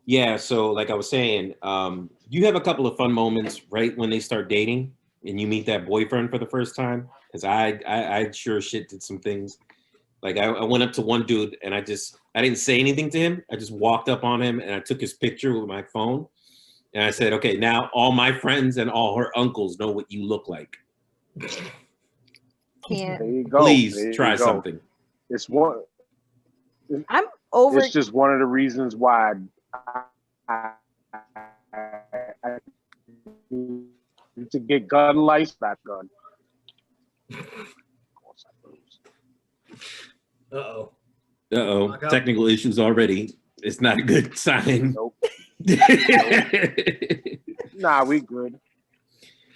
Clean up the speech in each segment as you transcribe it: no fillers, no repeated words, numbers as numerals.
Yeah, so like I was saying, you have a couple of fun moments right when they start dating and you meet that boyfriend for the first time. Because I sure shit did some things. Like I went up to one dude and I didn't say anything to him. I just walked up on him and I took his picture with my phone. And I said, okay, now all my friends and all her uncles know what you look like. Can't. There you go. Please there you try go. something. It's one. I'm over. It's just one of the reasons why I need to get gun life back gun. Uh-oh. Uh-oh. Technical issues already. It's not a good sign. Nope. Nah, we good.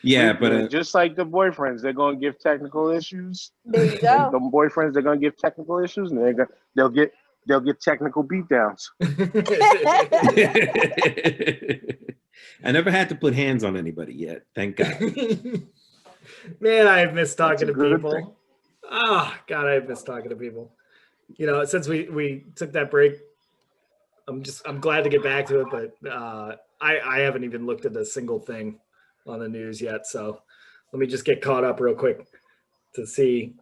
Yeah, we but good. Just like the boyfriends, they're gonna give technical issues. There you go. The boyfriends, they're gonna give technical issues, and they'll get technical beatdowns. I never had to put hands on anybody yet. Thank God. Man, I miss talking to people. Thing. Oh, God, I miss talking to people. You know, since we took that break, I'm glad to get back to it, but I haven't even looked at a single thing on the news yet. So let me just get caught up real quick to see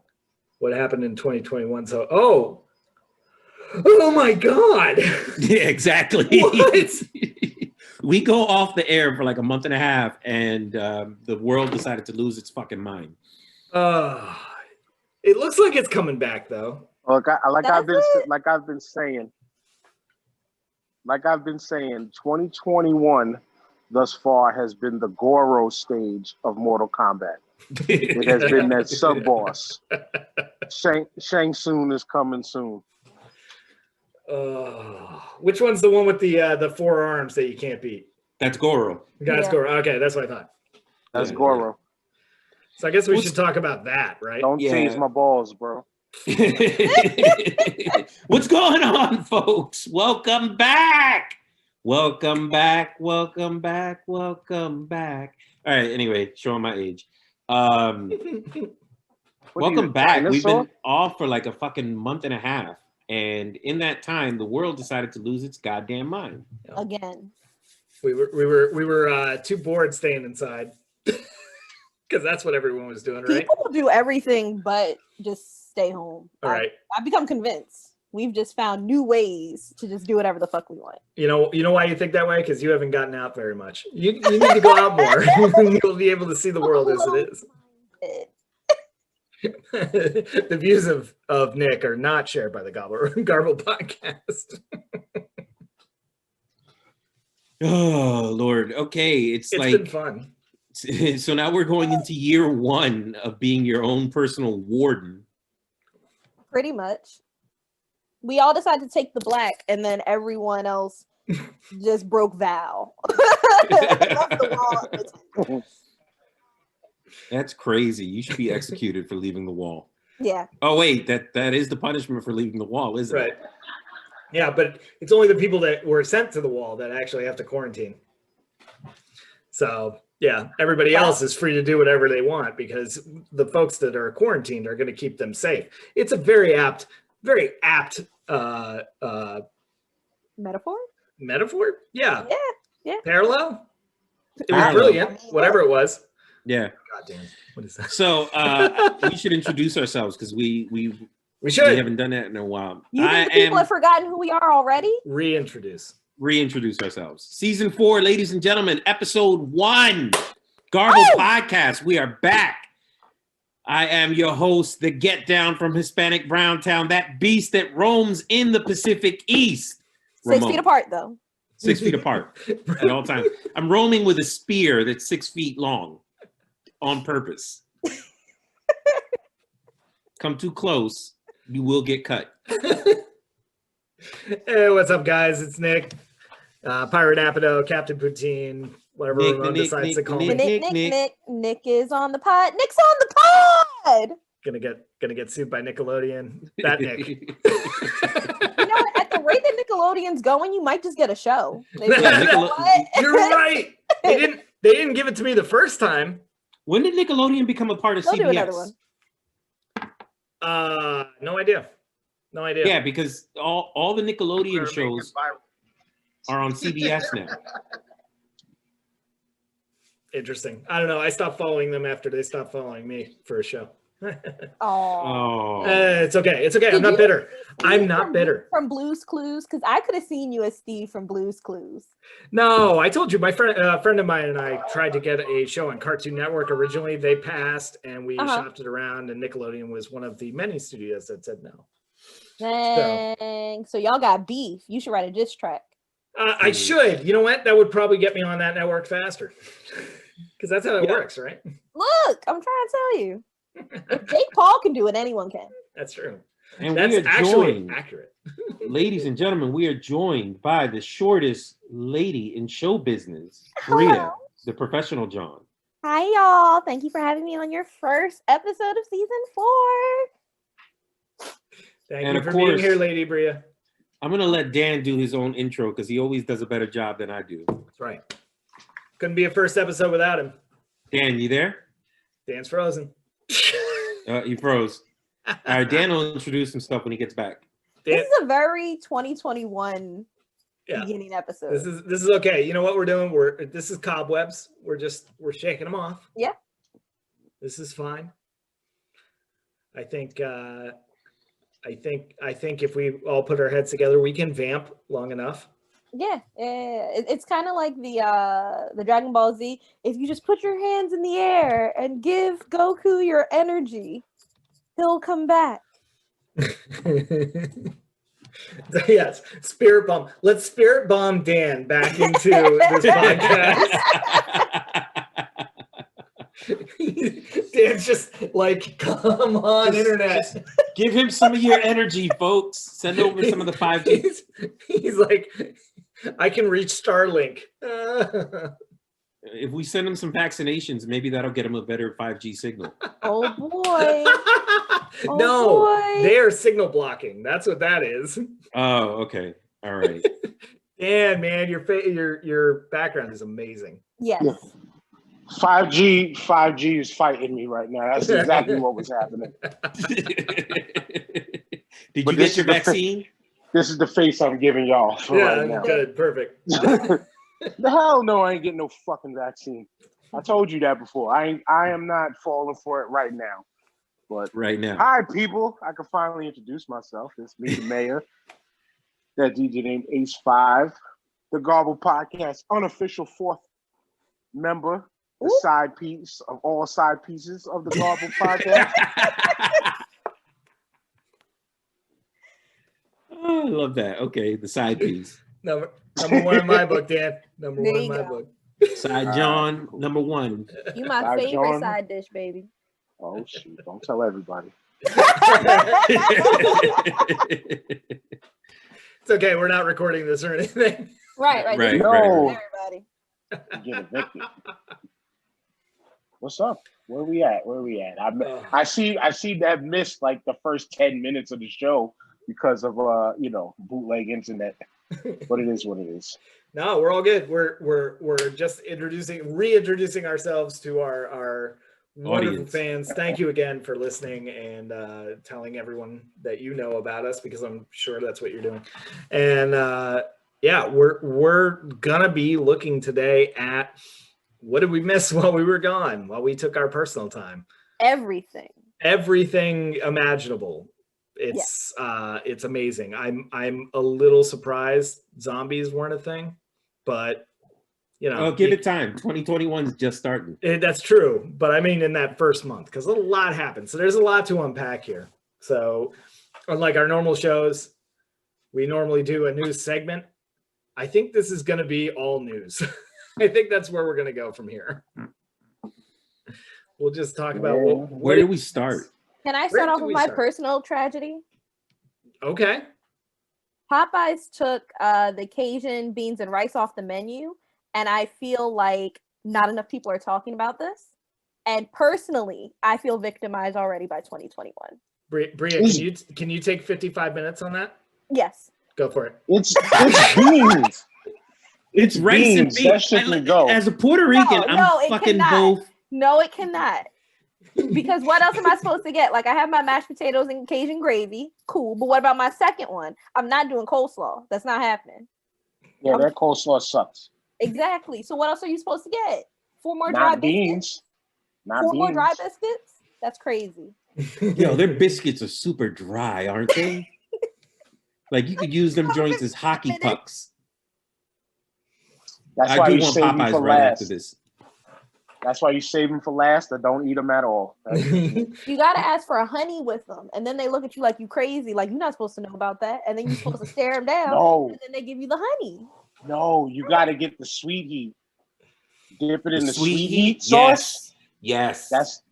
what happened in 2021. So, oh my God. Yeah, exactly. What? We go off the air for like a month and a half, and the world decided to lose its fucking mind. It looks like it's coming back, though. Look, I've been saying, 2021 thus far has been the Goro stage of Mortal Kombat. It has been that sub boss. Shang Tsung is coming soon. Which one's the one with the four arms that you can't beat? That's Goro. That's Goro. Okay, that's what I thought. That's Goro. So I guess we should talk about that, right? Don't tease my balls, bro. What's going on, folks? Welcome back. Welcome back. Welcome back. Welcome back. All right, anyway, showing my age. Welcome back. We've been off for like a fucking month and a half. And in that time, the world decided to lose its goddamn mind. Again. We were too bored staying inside. Because that's what everyone was doing, right? People will do everything but just stay home. All right. I've become convinced. We've just found new ways to just do whatever the fuck we want. You know why you think that way? Because you haven't gotten out very much. You need to go out more. You'll be able to see the world as it is. The views of Nick are not shared by the Garbled podcast. Oh, Lord. Okay. It's like been fun. So now we're going into year one of being your own personal warden. Pretty much. We all decided to take the black, and then everyone else just broke vow. That's crazy. You should be executed for leaving the wall. Yeah. Oh, wait. That is the punishment for leaving the wall, isn't right. it? Yeah, but it's only the people that were sent to the wall that actually have to quarantine. So... yeah, everybody else is free to do whatever they want because the folks that are quarantined are going to keep them safe. It's a very apt metaphor. Metaphor? Yeah. Yeah. Parallel? It was brilliant, whatever it was. Yeah. God damn. What is that? So we should introduce ourselves because we haven't done that in a while. You think people have forgotten who we are already? Reintroduce ourselves. Season 4, ladies and gentlemen, episode 1, Garbled Podcast. We are back. I am your host, the Get Down from Hispanic Browntown, that beast that roams in the Pacific East. 6 feet apart, though. 6 feet apart at all times. I'm roaming with a spear that's 6 feet long on purpose. Come too close, you will get cut. Hey, what's up, guys? It's Nick. Pirate Apido, Captain Poutine, whatever Ramon decides to call me. Nick is on the pod. Nick's on the pod. Gonna get sued by Nickelodeon. That Nick. You know what? At the rate that Nickelodeon's going, you might just get a show. You're right. They didn't give it to me the first time. When did Nickelodeon become a part of CBS? Do another one. No idea. Yeah, because all the Nickelodeon shows. are on CBS now. Interesting. I don't know. I stopped following them after they stopped following me for a show. Oh. It's okay. It's okay. I'm Did not you bitter. see I'm Steve not bitter. From Blue's Clues, because I could have seen you as Steve from Blue's Clues. No, I told you, my friend of mine and I tried to get a show on Cartoon Network originally. They passed, and we shopped it around, and Nickelodeon was one of the many studios that said no. Dang. So y'all got beef. You should write a diss track. I should. You know what? That would probably get me on that network faster. Because that's how it works, right? Look, I'm trying to tell you. If Jake Paul can do it, anyone can. That's true. And That's we are actually joined, accurate. ladies and gentlemen, we are joined by the shortest lady in show business, Hello. Bria, the professional John. Hi, y'all. Thank you for having me on your first episode of season 4. Thank you for being here, Lady Bria. I'm going to let Dan do his own intro because he always does a better job than I do. That's right. Couldn't be a first episode without him. Dan, you there? Dan's frozen. He froze. All right, Dan will introduce himself when he gets back. This is a very 2021 beginning episode. This is okay. You know what we're doing? This is cobwebs. We're shaking them off. Yeah. This is fine. I think if we all put our heads together, we can vamp long enough. Yeah, it's kind of like the Dragon Ball Z. If you just put your hands in the air and give Goku your energy, he'll come back. Yes, spirit bomb. Let's spirit bomb Dan back into this podcast. Dan's just like, come on, internet. Just give him some of your energy, folks. Send over some of the 5G. He's like, I can reach Starlink. If we send him some vaccinations, maybe that'll get him a better 5G signal. Oh boy. No, they are signal blocking. That's what that is. Oh, okay. All right. Dan, man, your background is amazing. Yes. Yeah. 5G is fighting me right now. That's exactly what was happening. Did you get your vaccine? This is the face I'm giving y'all for right now. Good, perfect. The hell no, I ain't getting no fucking vaccine. I told you that before. I am not falling for it right now. But right now. Hi, people. I can finally introduce myself. It's me, the mayor. That DJ named Ace5. The Garbled Podcast, unofficial 4th member. The side piece of all side pieces of the Garbled Podcast. Oh, I love that. Okay, the side piece. Number 1 in my book, Dan. Number 1 in my book. Side John, number 1. You my Side favorite John. side dish, baby. Oh, shoot. Don't tell everybody. It's okay. We're not recording this or anything. Right. No. Everybody. Get evicted. What's up? Where we at? I see that missed like the first 10 minutes of the show because of bootleg internet. But it is what it is. No, we're all good. We're just reintroducing ourselves to our wonderful audience. fans. Thank you again for listening and telling everyone that you know about us, because I'm sure that's what you're doing. And we're gonna be looking today at what did we miss while we were gone, while we took our personal time. Everything Imaginable. It's amazing. I'm a little surprised zombies weren't a thing, but give it time. 2021's just starting. That's true, but I mean in that first month, because a lot happened. So there's a lot to unpack here. So unlike our normal shows, we normally do a news segment. I think this is going to be all news. I think that's where we're going to go from here. We'll just talk about where do we start? Can I start off with my personal tragedy? Okay. Popeyes took the Cajun beans and rice off the menu, and I feel like not enough people are talking about this. And personally, I feel victimized already by 2021. Bria, can you take 55 minutes on that? Yes. Go for it. It's beans. It's rice and beans. That shit can go. As a Puerto Rican, I'm fucking both. No, it cannot. Because what else am I supposed to get? Like, I have my mashed potatoes and Cajun gravy. Cool. But what about my second one? I'm not doing coleslaw. That's not happening. Yeah, that coleslaw sucks. Exactly. So what else are you supposed to get? 4 more dry Not biscuits? beans. Not 4 beans. more dry biscuits? That's crazy. Yo, their biscuits are super dry, aren't they? Like you could use them joints as hockey pucks. That's I why do you want save them Popeyes for right last. after this. That's why you save them for last or don't eat them at all. You gotta ask for a honey with them, and then they look at you like you crazy, like you're not supposed to know about that, and then you're supposed to stare them down, No. and then they give you the honey. No, you got to get the sweet heat. Dip it in the sweet heat Yes. sauce. Yes. That's.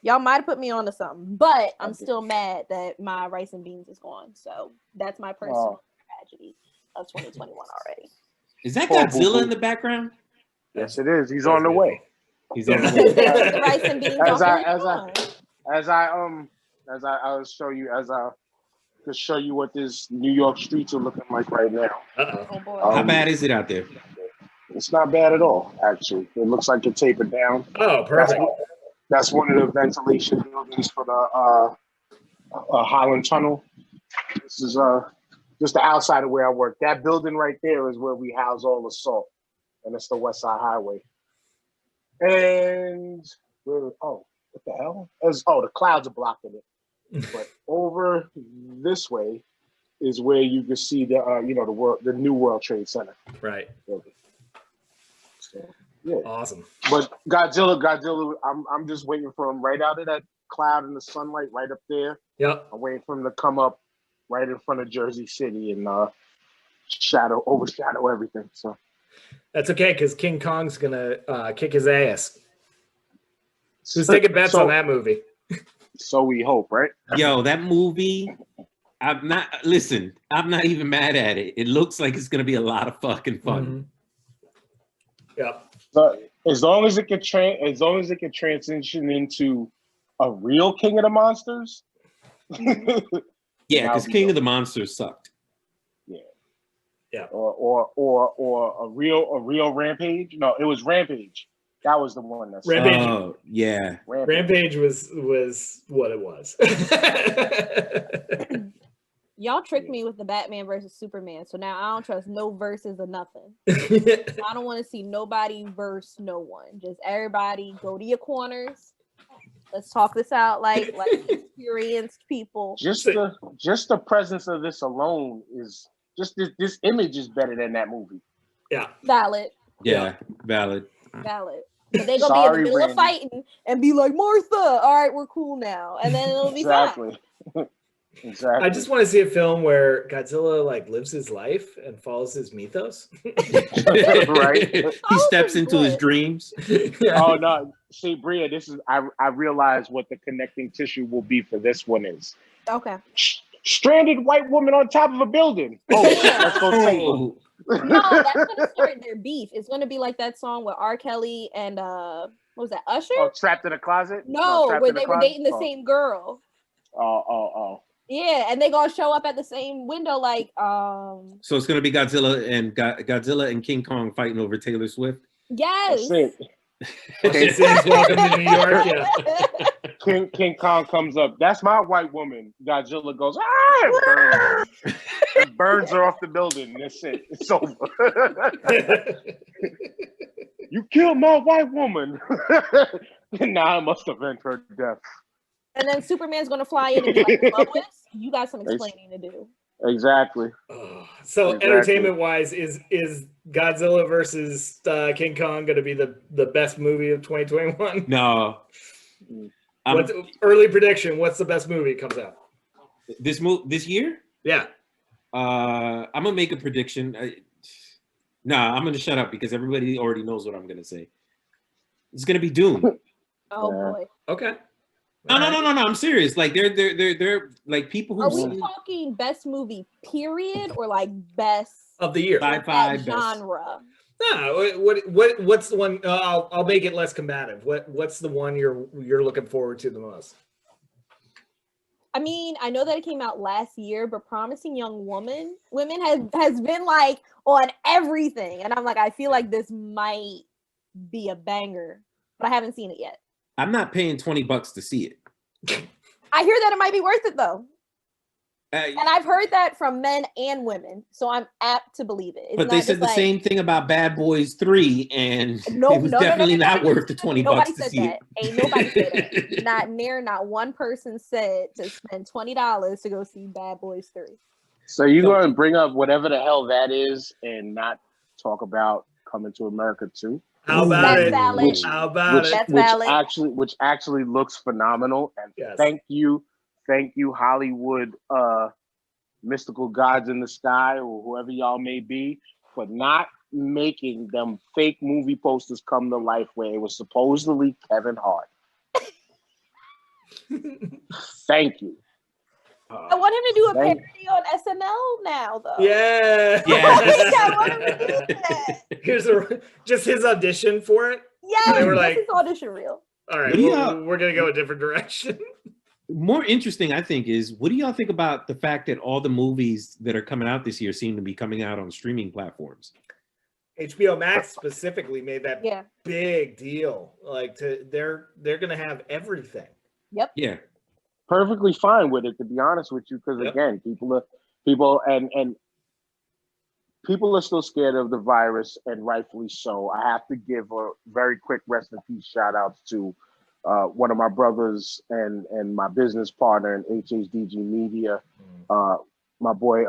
Y'all might have put me onto something, but I'm still mad that my rice and beans is gone. So that's my personal tragedy of 2021 already. Is that Poor Godzilla boo-boo. in the background? Yes, it is. He's on the way. He's on the way. The rice and beans I'll show you to show you what this New York streets are looking like right now. Oh boy. How bad is it out there? It's not bad at all, actually. It looks like it tapered down. Oh, perfect. That's one of the ventilation buildings for the Holland Tunnel. This is just the outside of where I work. That building right there is where we house all the salt, and it's the West Side Highway. And what the hell? The clouds are blocking it. But over this way is where you can see the new World Trade Center. Right. Building. So, yeah. Awesome. But Godzilla, I'm just waiting for him right out of that cloud in the sunlight right up there. Yep. I'm waiting for him to come up right in front of Jersey City and overshadow everything. So that's okay because King Kong's gonna kick his ass. Who's taking bets on that movie? So we hope, right? Yo, that movie. I'm not even mad at it. It looks like it's gonna be a lot of fucking fun. Mm-hmm. Yep. So as long as it can transition into a real King of the Monsters. Yeah, because King of the Monsters sucked. Yeah. Yeah. Or a real Rampage. No, it was Rampage. That was the one that Rampage. Oh, yeah. Rampage was what it was. Y'all tricked me with the Batman versus Superman, so now I don't trust no verses or nothing. I don't want to see nobody verse no one. Just everybody go to your corners. Let's talk this out like experienced people. Just the presence of this alone is just this image is better than that movie. Yeah. Valid. Yeah, valid. But they gonna be in the middle of fighting and be like, Martha, all right, we're cool now. And then it'll be fine. Exactly. I just want to see a film where Godzilla lives his life and follows his mythos. Right. He steps into his dreams. Yeah. Oh no. See, Bria, I realize what the connecting tissue will be for this one is. Okay. Stranded white woman on top of a building. Oh shit, let's go save her. No, that's gonna start their beef. It's gonna be like that song with R. Kelly and what was that, Usher? Oh, Trapped in a Closet? No, where they were dating the same girl. Oh. Yeah, and they gonna show up at the same window like So it's gonna be Godzilla and King Kong fighting over Taylor Swift. Yes. That's it. She sings Welcome to New York. Yeah. King Kong comes up. That's my white woman. Godzilla goes, ah! And burns her off the building. That's it. It's over. You killed my white woman. Now I must avenge her death. And then Superman's gonna fly in and be like, Lois, you got some explaining to do. Exactly. So entertainment-wise, is Godzilla versus King Kong going to be the best movie of 2021? No. What's early prediction? What's the best movie comes out? This year? Yeah. I'm gonna make a prediction. I'm gonna shut up because everybody already knows what I'm gonna say. It's gonna be Doom. Oh boy. Okay. No. I'm serious. Like they're like people who. Are we talking best movie period or like best of the year? Sci-fi genre. No. What's the one? I'll make it less combative. What's the one you're looking forward to the most? I mean, I know that it came out last year, but Promising Young Women has been like on everything, and I'm like, I feel like this might be a banger, but I haven't seen it yet. I'm not paying $20 to see it. I hear that it might be worth it though. And I've heard that from men and women, so I'm apt to believe it. It's but they said the same thing about Bad Boys 3, and it was definitely not worth the $20 nobody to said see that. it. Ain't nobody said that. Not one person said to spend $20 to go see Bad Boys 3. So you're going to bring up whatever the hell that is and not talk about Coming to America 2? How about That's it? valid. How about it? That's valid. Which actually looks phenomenal. And Yes. thank you, Hollywood mystical gods in the sky, or whoever y'all may be, for not making them fake movie posters come to life where it was supposedly Kevin Hart. Thank you. I want him to do a parody on SNL now, though. Yeah. I want him to do that. Here's just his audition for it. Yeah, they were like, his audition reel. All right, we're gonna go a different direction. More interesting, I think, is what do y'all think about the fact that all the movies that are coming out this year seem to be coming out on streaming platforms? HBO Max specifically made that big deal. Like, they're gonna have everything. Yep. Yeah. Perfectly fine with it, to be honest with you, because again, people are still scared of the virus, and rightfully so. I have to give a very quick rest in peace shout outs to one of my brothers and my business partner in HHDG Media, my boy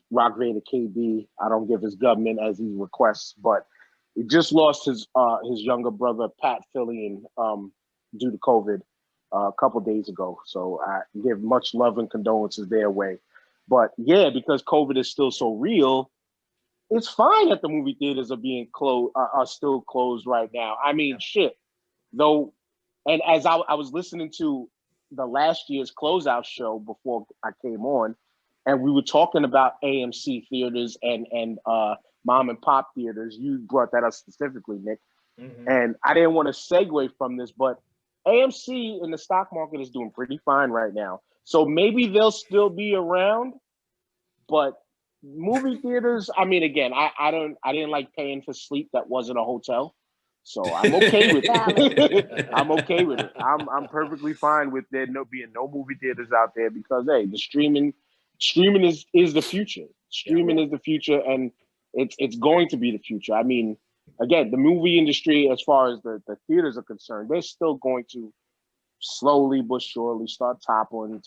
Rock Vader KB. I don't give his government as he requests, but he just lost his younger brother Pat Fillion due to COVID a couple days ago. So I give much love and condolences their way. But yeah, because COVID is still so real, it's fine that the movie theaters are being closed, are still closed right now. I mean, shit. Though, and as I was listening to the last year's closeout show before I came on, and we were talking about AMC theaters and mom and pop theaters. You brought that up specifically, Nick. Mm-hmm. And I didn't want to segue from this, but AMC in the stock market is doing pretty fine right now. So maybe they'll still be around, but movie theaters, I mean, again, I didn't like paying for sleep that wasn't a hotel. So I'm okay with it. I'm okay with it. I'm perfectly fine with there being no movie theaters out there, because hey, the streaming is the future. Streaming is the future, and it's going to be the future. I mean, again, the movie industry, as far as the theaters are concerned, they're still going to slowly but surely start toppling and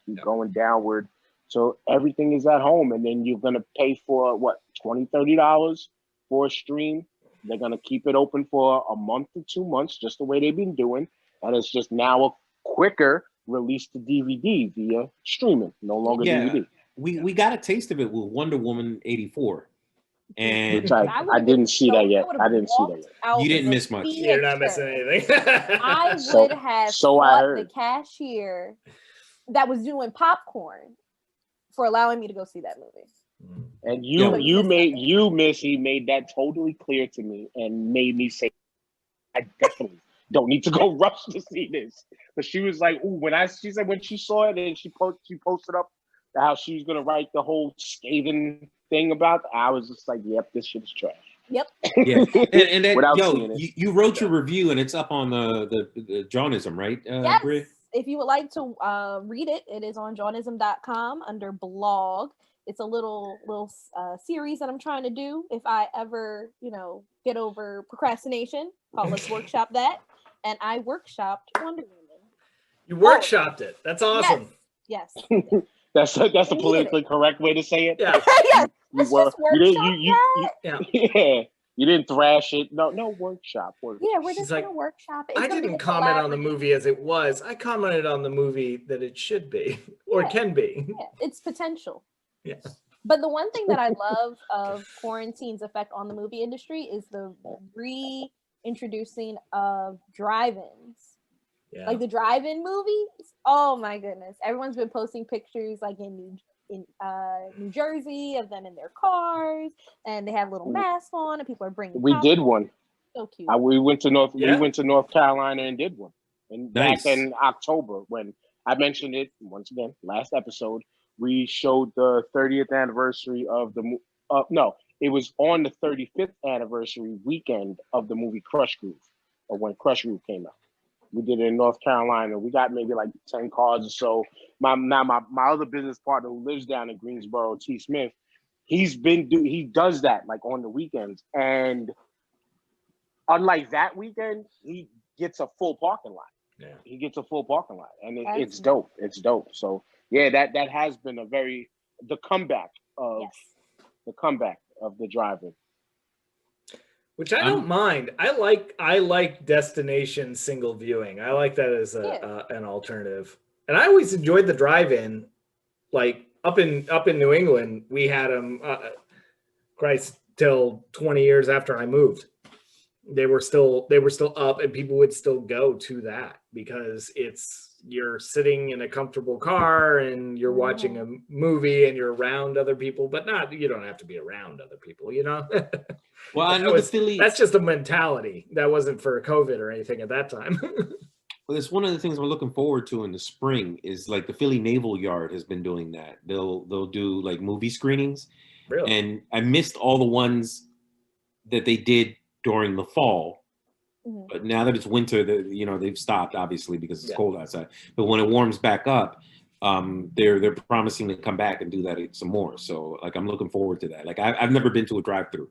keep going downward. So everything is at home, and then you're going to pay for what, $20, $30 for a stream. They're going to keep it open for a month to 2 months, just the way they've been doing. And it's just now a quicker release to DVD via streaming, no longer DVD. We got a taste of it with Wonder Woman 84. And which I didn't see that yet. I didn't see that yet. You didn't miss much. You're not missing anything. I would have fought the cashier that was doing popcorn for allowing me to go see that movie. And Missy, made that totally clear to me and made me say, I definitely don't need to go rush to see this. But she was like, ooh, she said when she saw it and she posted up how she was gonna write the whole scathing thing about it, I was just like, yep, this shit is trash. Yep. Yeah. And then, you wrote your review and it's up on the Jawnism, right? Yes. Bri? If you would like to read it, it is on jawnism.com under blog. It's a little series that I'm trying to do if I ever, get over procrastination. Let's workshop that. And I workshopped Wonder Woman. You workshopped it. That's awesome. Yes. That's the politically correct way to say it. Yeah. Yes. You didn't thrash it. No workshop. Yeah, we're just gonna workshop it. I didn't comment on the movie as it was. I commented on the movie that it should be or can be. Yeah, its potential. Yeah. But the one thing that I love of quarantine's effect on the movie industry is the reintroducing of drive-ins. Yeah. Like the drive-in movies. Oh my goodness. Everyone's been posting pictures like in New Jersey of them in their cars, and they have little masks on, and people are bringing. We did one. So cute. We went to North Carolina and did one, and back in October when I mentioned it once again last episode. We showed the 30th anniversary of the it was on the 35th anniversary weekend of the movie Crush Groove, or when Crush Groove came out. We did it in North Carolina. We got maybe like 10 cars or so. My other business partner who lives down in Greensboro, T. Smith, he does that like on the weekends. And unlike that weekend, he gets a full parking lot. Yeah. He gets a full parking lot, and it's dope. It's dope. So yeah, that has been the comeback of the driving. Which I don't mind. I like destination single viewing. I like that as an alternative. And I always enjoyed the drive-in. Like up in New England, we had them. Christ, till 20 years after I moved, they were still up, and people would still go to that because you're sitting in a comfortable car and you're watching a movie and you're around other people, but you don't have to be around other people, you know. Well, I know that's just a mentality. That wasn't for COVID or anything at that time. Well, it's one of the things we're looking forward to in the spring is like the Philly Naval Yard has been doing that. They'll do like movie screenings. Really? And I missed all the ones that they did during the fall. Mm-hmm. But now that it's winter, they've stopped obviously because it's cold outside. But when it warms back up, they're promising to come back and do that some more. So like I'm looking forward to that. Like I've never been to a drive-through.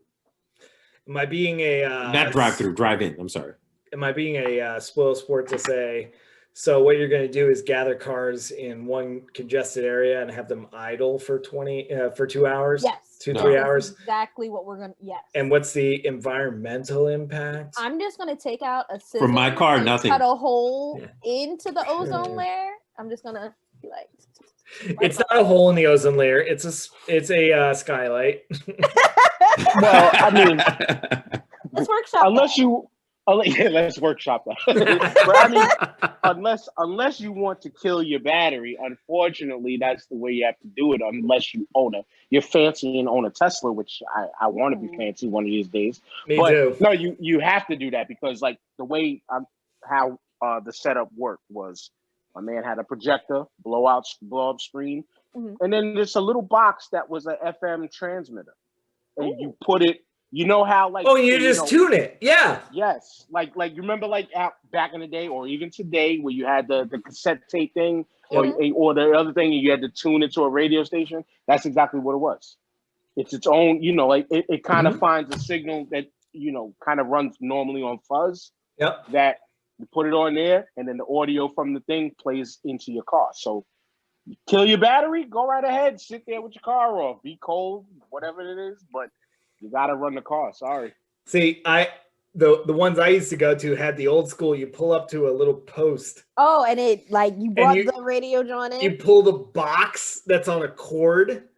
Am I being a not drive-through, drive-in? I'm sorry. Am I being a spoil sport to say? So what you're going to do is gather cars in one congested area and have them idle for 2 hours. Yes. 3 hours. Exactly what we're going to. Yes. And what's the environmental impact? I'm just going to take out a scissors from my car. and nothing. Cut a hole into the ozone layer. I'm just going to be like. It's not a hole in the ozone layer. It's a skylight. Well, I mean, let's workshop. Let's workshop that. But I mean, unless you want to kill your battery, unfortunately, that's the way you have to do it. Unless you're fancy and own a Tesla, which I want to be fancy one of these days. Me too. No, you have to do that because like the way how the setup worked was, my man had a projector, blow up screen, and then there's a little box that was an FM transmitter, and you put it. You know how like you just tune it, yeah. Yes, like you remember like back in the day, or even today, where you had the cassette tape thing, or the other thing, and you had to tune it to a radio station. That's exactly what it was. It's its own, like it kind of finds a signal that kind of runs normally on fuzz. Yep. That you put it on there, and then the audio from the thing plays into your car. So you kill your battery, go right ahead, sit there with your car off, be cold, whatever it is, but. You gotta run the car. Sorry. See, the ones I used to go to had the old school. You pull up to a little post. Oh, and it like you brought the radio John in. You pull the box that's on a cord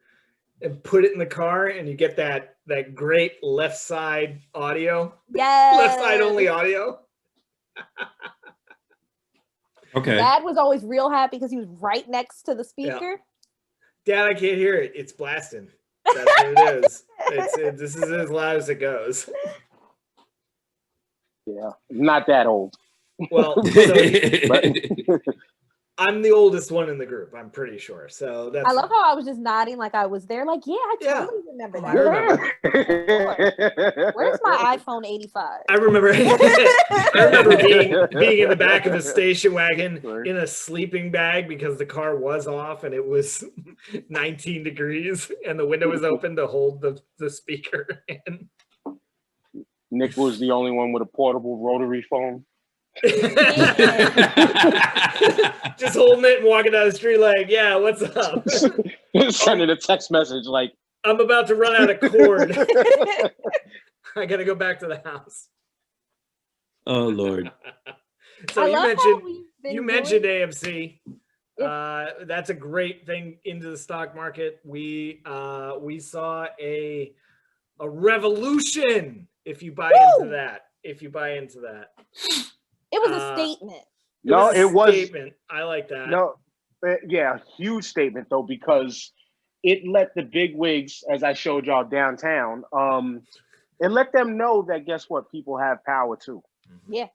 and put it in the car, and you get that great left side audio. Yeah, left side only audio. Okay. Dad was always real happy because he was right next to the speaker. Yeah. Dad, I can't hear it. It's blasting. That's what it is. This is as loud as it goes. Yeah, not that old. Well, I'm the oldest one in the group. I'm pretty sure. So that's. I love how I was just nodding like I was there. Like, I totally remember that. Where's my iPhone 85? I remember. I remember being in the back of the station wagon in a sleeping bag because the car was off and it was 19 degrees and the window was open to hold the speaker in. Nick was the only one with a portable rotary phone. Just holding it and walking down the street like, yeah, what's up? Sending a text message like, I'm about to run out of cord. I gotta go back to the house. Oh Lord. So you mentioned AMC. That's a great thing into the stock market. We saw a revolution if you buy into that. It was a statement. It was a statement. I like that. No, yeah, huge statement though, because it let the big wigs, as I showed y'all downtown, it let them know that guess what, people have power too. Yeah,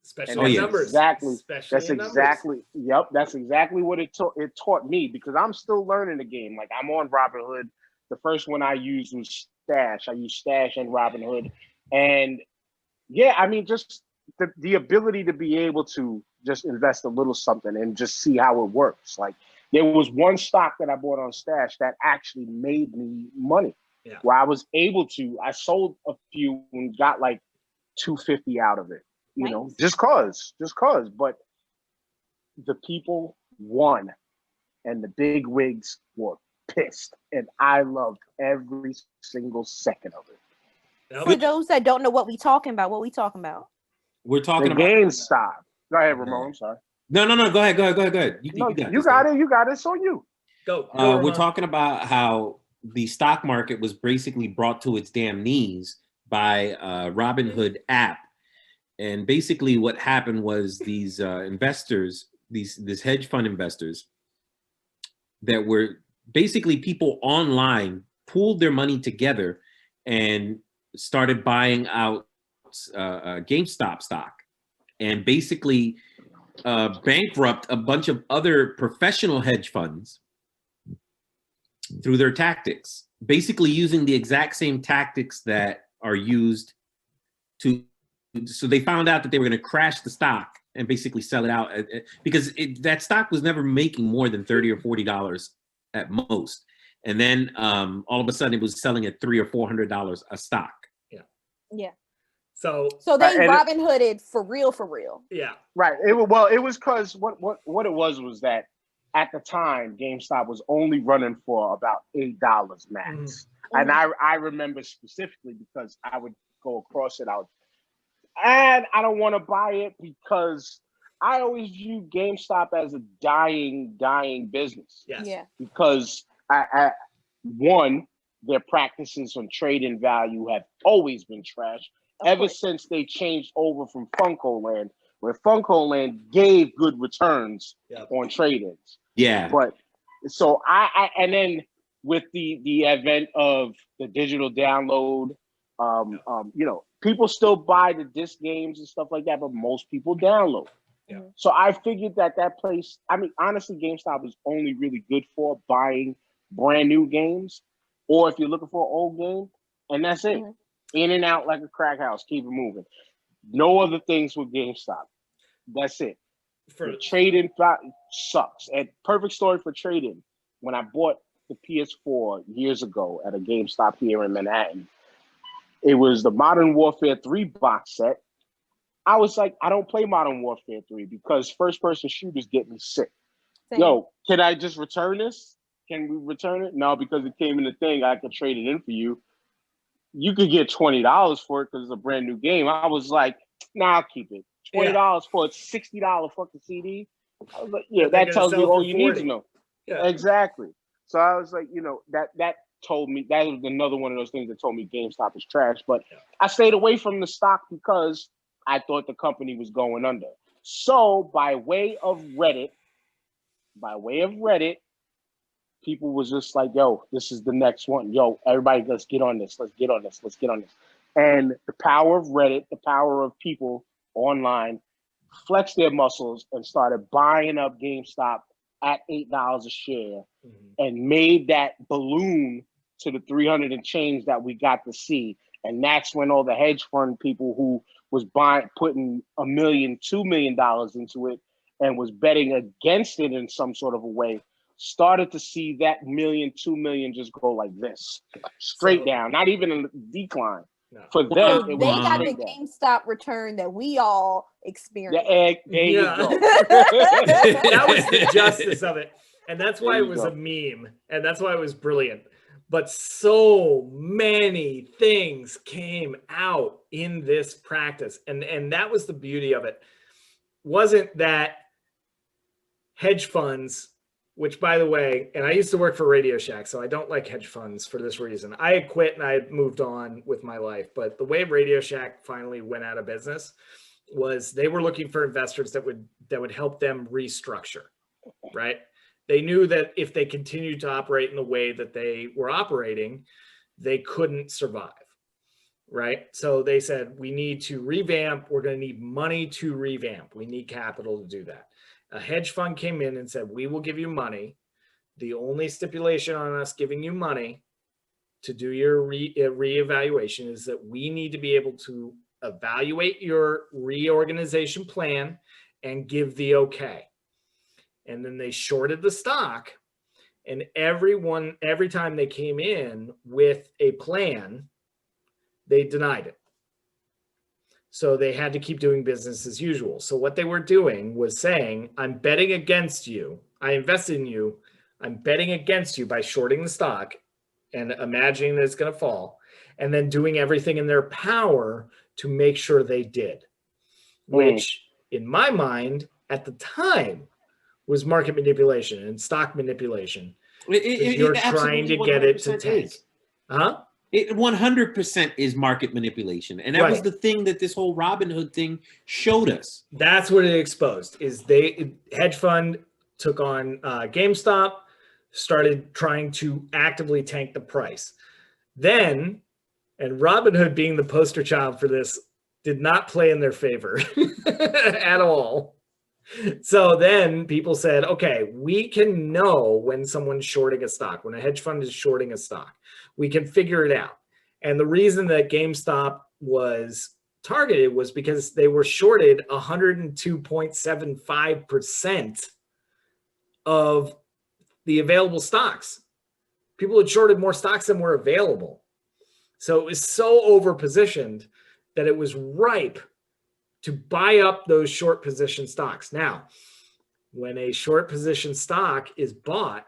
especially in numbers. Exactly. That's exactly what it taught me because I'm still learning the game. Like I'm on Robinhood. The first one I used was Stash. I used Stash and Robinhood, and yeah, I mean just. The ability to be able to just invest a little something and just see how it works. Like there was one stock that I bought on Stash that actually made me money. Yeah. Where I was able to, I sold a few and got like 250 out of it, you know, just cause, but the people won and the big wigs were pissed and I loved every single second of it. For those that don't know what we talking about, We're talking the about GameStop. Go ahead, Ramon. I'm sorry. No. Go ahead. You got it. It's on you. Go. We're talking about how the stock market was basically brought to its damn knees by Robinhood app. And basically what happened was these investors, these hedge fund investors that were basically people online pooled their money together and started buying out GameStop stock and basically bankrupt a bunch of other professional hedge funds through their tactics, basically using the exact same tactics that are used to, so they found out that they were going to crash the stock and basically sell it out because that stock was never making more than $30 or $40 at most. And then all of a sudden it was selling at $300 or $400 a stock. Yeah. So they Robin Hooded for real. Yeah. Right. It was because what it was that at the time GameStop was only running for about $8 max. And I remember specifically because I would go across it out. And I don't want to buy it because I always view GameStop as a dying business. Yes. Yeah. Because one, their practices on trade-in value have always been trash. Ever since they changed over from Funko Land, where Funko Land gave good returns on trade-ins. Yeah. But so and then with the advent of the digital download, you know, people still buy the disc games and stuff like that, but most people download. Yeah. So I figured that place, I mean, honestly, GameStop is only really good for buying brand new games, or if you're looking for an old game, and that's it. In and out like a crack house, keep it moving. No other things with GameStop. That's it. For trade-in sucks. And perfect story for trade-in. When I bought the PS4 years ago at a GameStop here in Manhattan, it was the Modern Warfare 3 box set. I was like, I don't play Modern Warfare 3 because first-person shooters get me sick. Same. Yo, can I just return this? Can we return it? No, because it came in the thing. I could trade it in for you. You could get $20 for it because it's a brand new game. I was like, nah, I'll keep it. $20 for a $60 fucking CD. I was like, yeah, that tells you all you need to know. Yeah. Exactly. So I was like, you know, that told me, that was another one of those things that told me GameStop is trash. But I stayed away from the stock because I thought the company was going under. So by way of Reddit, people was just like, yo, this is the next one. Yo, everybody, let's get on this. And the power of Reddit, the power of people online, flexed their muscles and started buying up GameStop at $8 a share and made that balloon to the 300 and change that we got to see. And that's when all the hedge fund people who was putting $1 million, $2 million into it and was betting against it in some sort of a way, started to see that $1 million, $2 million just go like this, straight down, not even a decline. No. For them, they got the GameStop return that we all experienced. There you go. That was the justice of it. And that's why it was a meme. And that's why it was brilliant. But so many things came out in this practice. And that was the beauty of it. Wasn't that hedge funds, which, by the way, and I used to work for Radio Shack, so I don't like hedge funds for this reason. I had quit and I had moved on with my life. But the way Radio Shack finally went out of business was they were looking for investors that would help them restructure, right? They knew that if they continued to operate in the way that they were operating, they couldn't survive, right? So they said, we need to revamp. We're going to need money to revamp. We need capital to do that. A hedge fund came in and said, we will give you money. The only stipulation on us giving you money to do your reevaluation is that we need to be able to evaluate your reorganization plan and give the okay. And then they shorted the stock, and every time they came in with a plan, they denied it. So they had to keep doing business as usual. So what they were doing was saying, I'm betting against you. I invested in you. I'm betting against you by shorting the stock and imagining that it's going to fall, and then doing everything in their power to make sure they did, which in my mind at the time was market manipulation and stock manipulation. You're trying to get it to tank. Huh? It 100% is market manipulation. And that was the thing that this whole Robinhood thing showed us. That's what it exposed, is hedge fund took on GameStop, started trying to actively tank the price. Then, and Robinhood being the poster child for this, did not play in their favor at all. So then people said, okay, we can know when someone's shorting a stock, when a hedge fund is shorting a stock. We can figure it out. And the reason that GameStop was targeted was because they were shorted 102.75% of the available stocks. People had shorted more stocks than were available. So it was so overpositioned that it was ripe to buy up those short position stocks. Now, when a short position stock is bought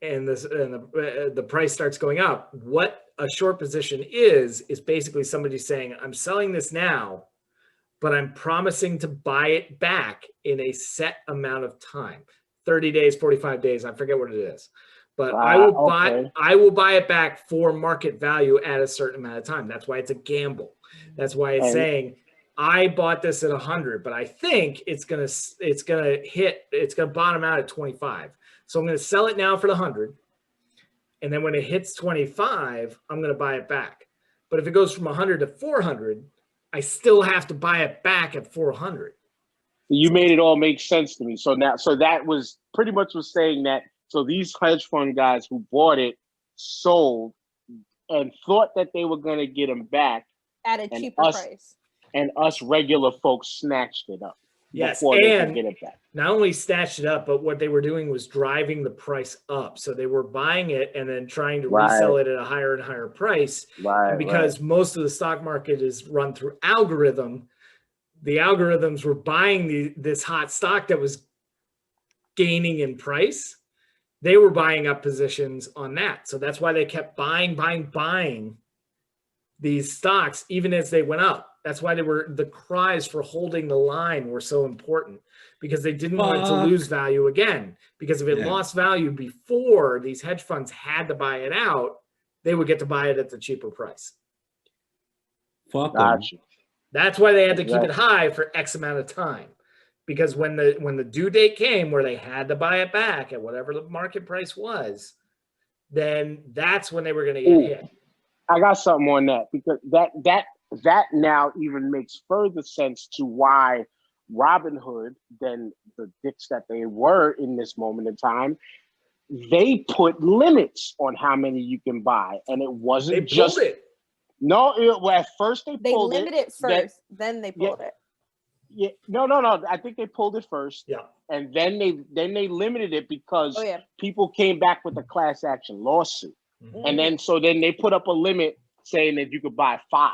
and the price starts going up, what a short position is basically somebody saying, I'm selling this now, but I'm promising to buy it back in a set amount of time, 30 days, 45 days, I forget what it is. But I will buy it back for market value at a certain amount of time. That's why it's a gamble. That's why it's saying, I bought this at 100, but I think it's gonna bottom out at 25. So I'm gonna sell it now for the 100, and then when it hits 25, I'm gonna buy it back. But if it goes from 100 to 400, I still have to buy it back at 400. You made it all make sense to me. So that was pretty much was saying that. So these hedge fund guys who bought it sold and thought that they were gonna get them back at a cheaper price. And us regular folks snatched it up. Yes, before they could get it back. Not only snatched it up, but what they were doing was driving the price up. So they were buying it and then trying to resell it at a higher and higher price. And because most of the stock market is run through algorithm, the algorithms were buying this hot stock that was gaining in price. They were buying up positions on that. So that's why they kept buying these stocks even as they went up. That's why the cries for holding the line were so important, because they didn't want it to lose value again. Because if it lost value before these hedge funds had to buy it out, they would get to buy it at the cheaper price. Gotcha. That's why they had to keep it high for X amount of time. Because when the due date came where they had to buy it back at whatever the market price was, then that's when they were going to get hit. I got something on that, because that now even makes further sense to why Robinhood, then the dicks that they were in this moment in time, they put limits on how many you can buy, and it wasn't just it. No, at first they pulled it. They limited it first, then they pulled it. Yeah, no. I think they pulled it first. Yeah, and then they limited it because people came back with a class action lawsuit, and then they put up a limit saying that you could buy 5.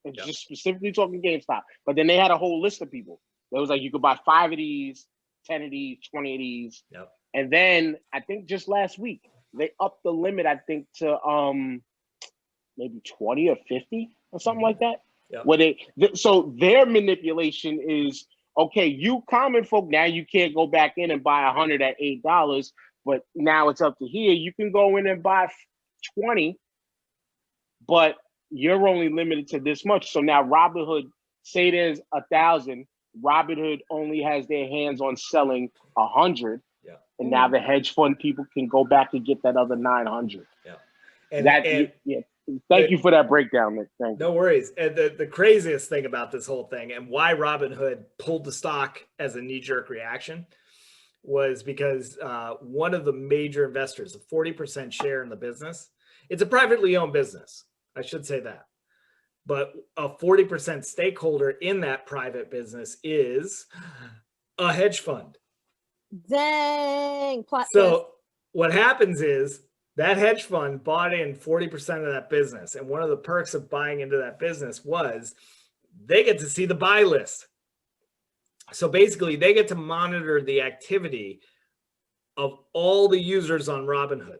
It's just specifically talking GameStop. But then they had a whole list of people. It was like you could buy 5 of these, 10 of these, 20 of these. Yep. And then I think just last week they upped the limit, I think, to maybe 20 or 50 or something like that. Yep. Where so their manipulation is, okay, you common folk, now you can't go back in and buy 100 at $8, but now it's up to here. You can go in and buy 20, but you're only limited to this much. So now Robinhood, say there's 1,000, Robinhood only has their hands on selling 100. Yeah. And now the hedge fund people can go back and get that other 900. Yeah. Thank you for that breakdown, Nick. Thank you. No worries. And the craziest thing about this whole thing and why Robinhood pulled the stock as a knee-jerk reaction was because one of the major investors, a 40% share in the business, it's a privately owned business. I should say that. but a 40% stakeholder in that private business is a hedge fund. Dang. Plot twist. So what happens is that hedge fund bought in 40% of that business. And one of the perks of buying into that business was they get to see the buy list. So basically they get to monitor the activity of all the users on Robinhood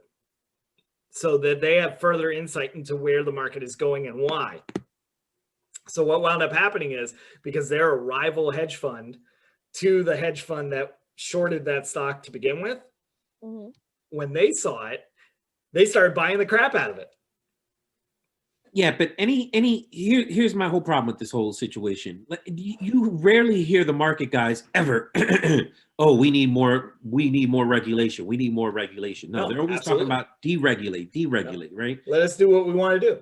so that they have further insight into where the market is going and why. So what wound up happening is, because they're a rival hedge fund to the hedge fund that shorted that stock to begin with, when they saw it, they started buying the crap out of it. Yeah, but here's my whole problem with this whole situation. You rarely hear the market guys ever, oh, we need more regulation. We need more regulation. No, they're always talking about deregulate, right? Let us do what we want to do.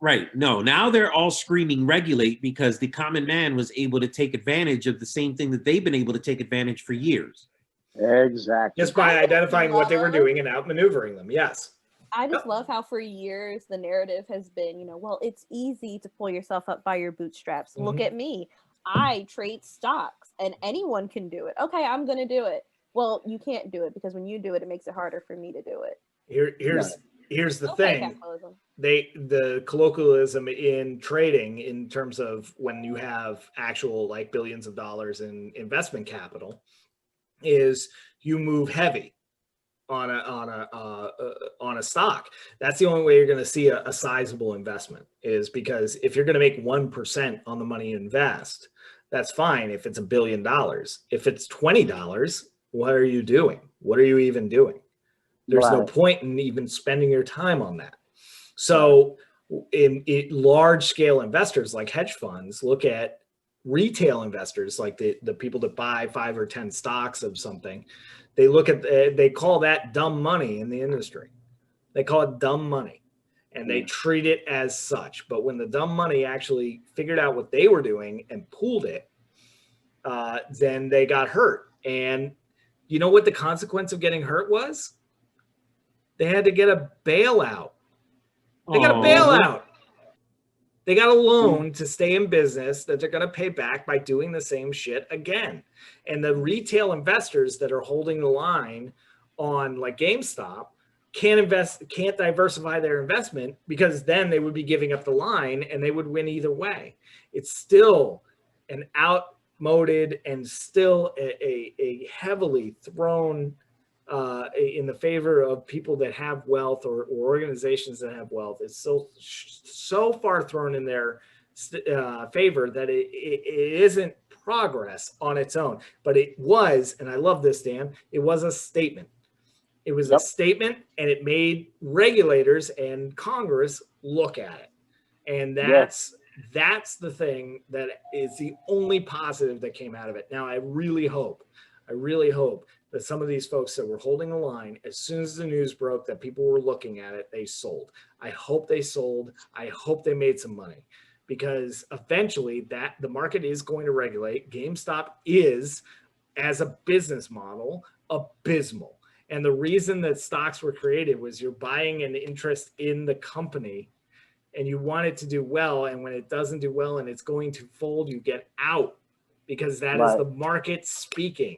Right. No, now they're all screaming regulate because the common man was able to take advantage of the same thing that they've been able to take advantage for years. Exactly. Just by identifying what they were doing and outmaneuvering them. Yes. I just love how for years the narrative has been, you know, well, it's easy to pull yourself up by your bootstraps. Look at me. I trade stocks and anyone can do it. Okay, I'm going to do it. Well, you can't do it because when you do it, it makes it harder for me to do it. Here's the thing. The colloquialism in trading in terms of when you have actual like billions of dollars in investment capital is you move heavy on a stock. That's the only way you're going to see a sizable investment, is because if you're going to make 1% on the money you invest, that's fine if it's $1 billion. If it's $20, what are you doing? What are you even doing? There's no point in even spending your time on that. So in large scale investors like hedge funds look at retail investors, like the people that buy 5 or 10 stocks of something. They look at, they call that dumb money in the industry. They call it dumb money and they treat it as such. But when the dumb money actually figured out what they were doing and pooled it, then they got hurt. And you know what the consequence of getting hurt was? They had to get a bailout. They got a bailout. They got a loan to stay in business that they're going to pay back by doing the same shit again. And the retail investors that are holding the line on like GameStop can't diversify their investment, because then they would be giving up the line and they would win either way. It's still an outmoded and still a heavily thrown in the favor of people that have wealth or organizations that have wealth. It's so far thrown in their favor that it isn't progress on its own. But it was, and I love this, Dan, it was a statement. It was a statement, and it made regulators and Congress look at it. And that's the thing that is the only positive that came out of it. Now, I really hope that some of these folks that were holding the line, as soon as the news broke that people were looking at it, they sold. I hope they sold. I hope they made some money, because eventually that the market is going to regulate. GameStop is, as a business model, abysmal. And the reason that stocks were created was you're buying an interest in the company and you want it to do well. And when it doesn't do well and it's going to fold, you get out, because that is the market speaking.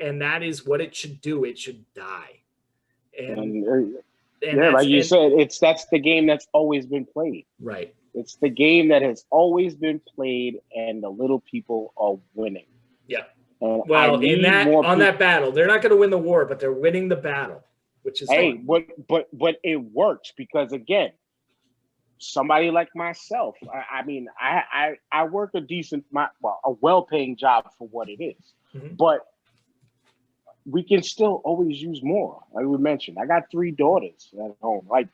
And that is what it should do. It should die. And like you said, that's the game that's always been played. Right. It's the game that has always been played, and the little people are winning. Yeah. And well, that battle, they're not going to win the war, but they're winning the battle, which is but it works, because again, somebody like myself, I work a well-paying job for what it is, but we can still always use more. Like we mentioned, I got 3 daughters at home. Like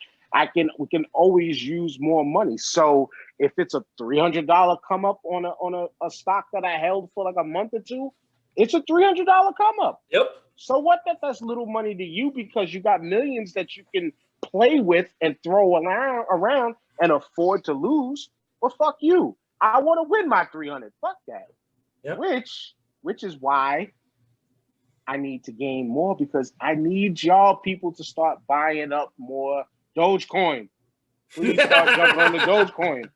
we can always use more money. So if it's a $300 come up on a stock that I held for like a month or two, it's a $300 come up. Yep. So what? That's little money to you, because you got millions that you can play with and throw around and afford to lose. Well, fuck you. I want to win my 300. Fuck that. Yep. Which is why I need to gain more, because I need y'all people to start buying up more Dogecoin. Please start jumping on the Dogecoin.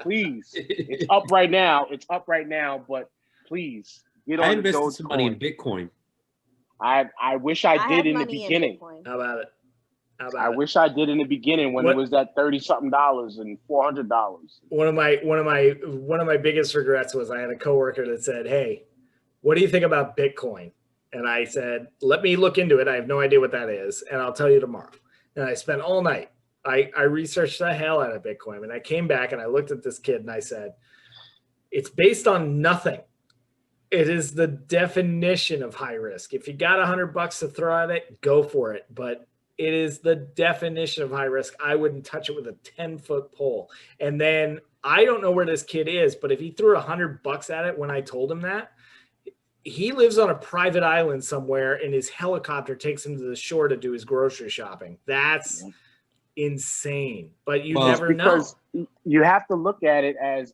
Please. It's up right now. It's up right now, but please get on I the invested some money in Dogecoin. Bitcoin. I wish I did in the beginning. How about it? I wish I did in the beginning when it was at $30-something and $400. One of my biggest regrets was I had a coworker that said, "Hey, what do you think about Bitcoin?" And I said, "Let me look into it. I have no idea what that is, and I'll tell you tomorrow." And I spent all night. I researched the hell out of Bitcoin, and I came back and I looked at this kid and I said, "It's based on nothing. It is the definition of high risk. If you got $100 to throw at it, go for it. But it is the definition of high risk. I wouldn't touch it with a 10-foot pole." And then I don't know where this kid is, but if he threw $100 at it when I told him that, he lives on a private island somewhere and his helicopter takes him to the shore to do his grocery shopping. That's insane. But you never know. Because you have to look at it as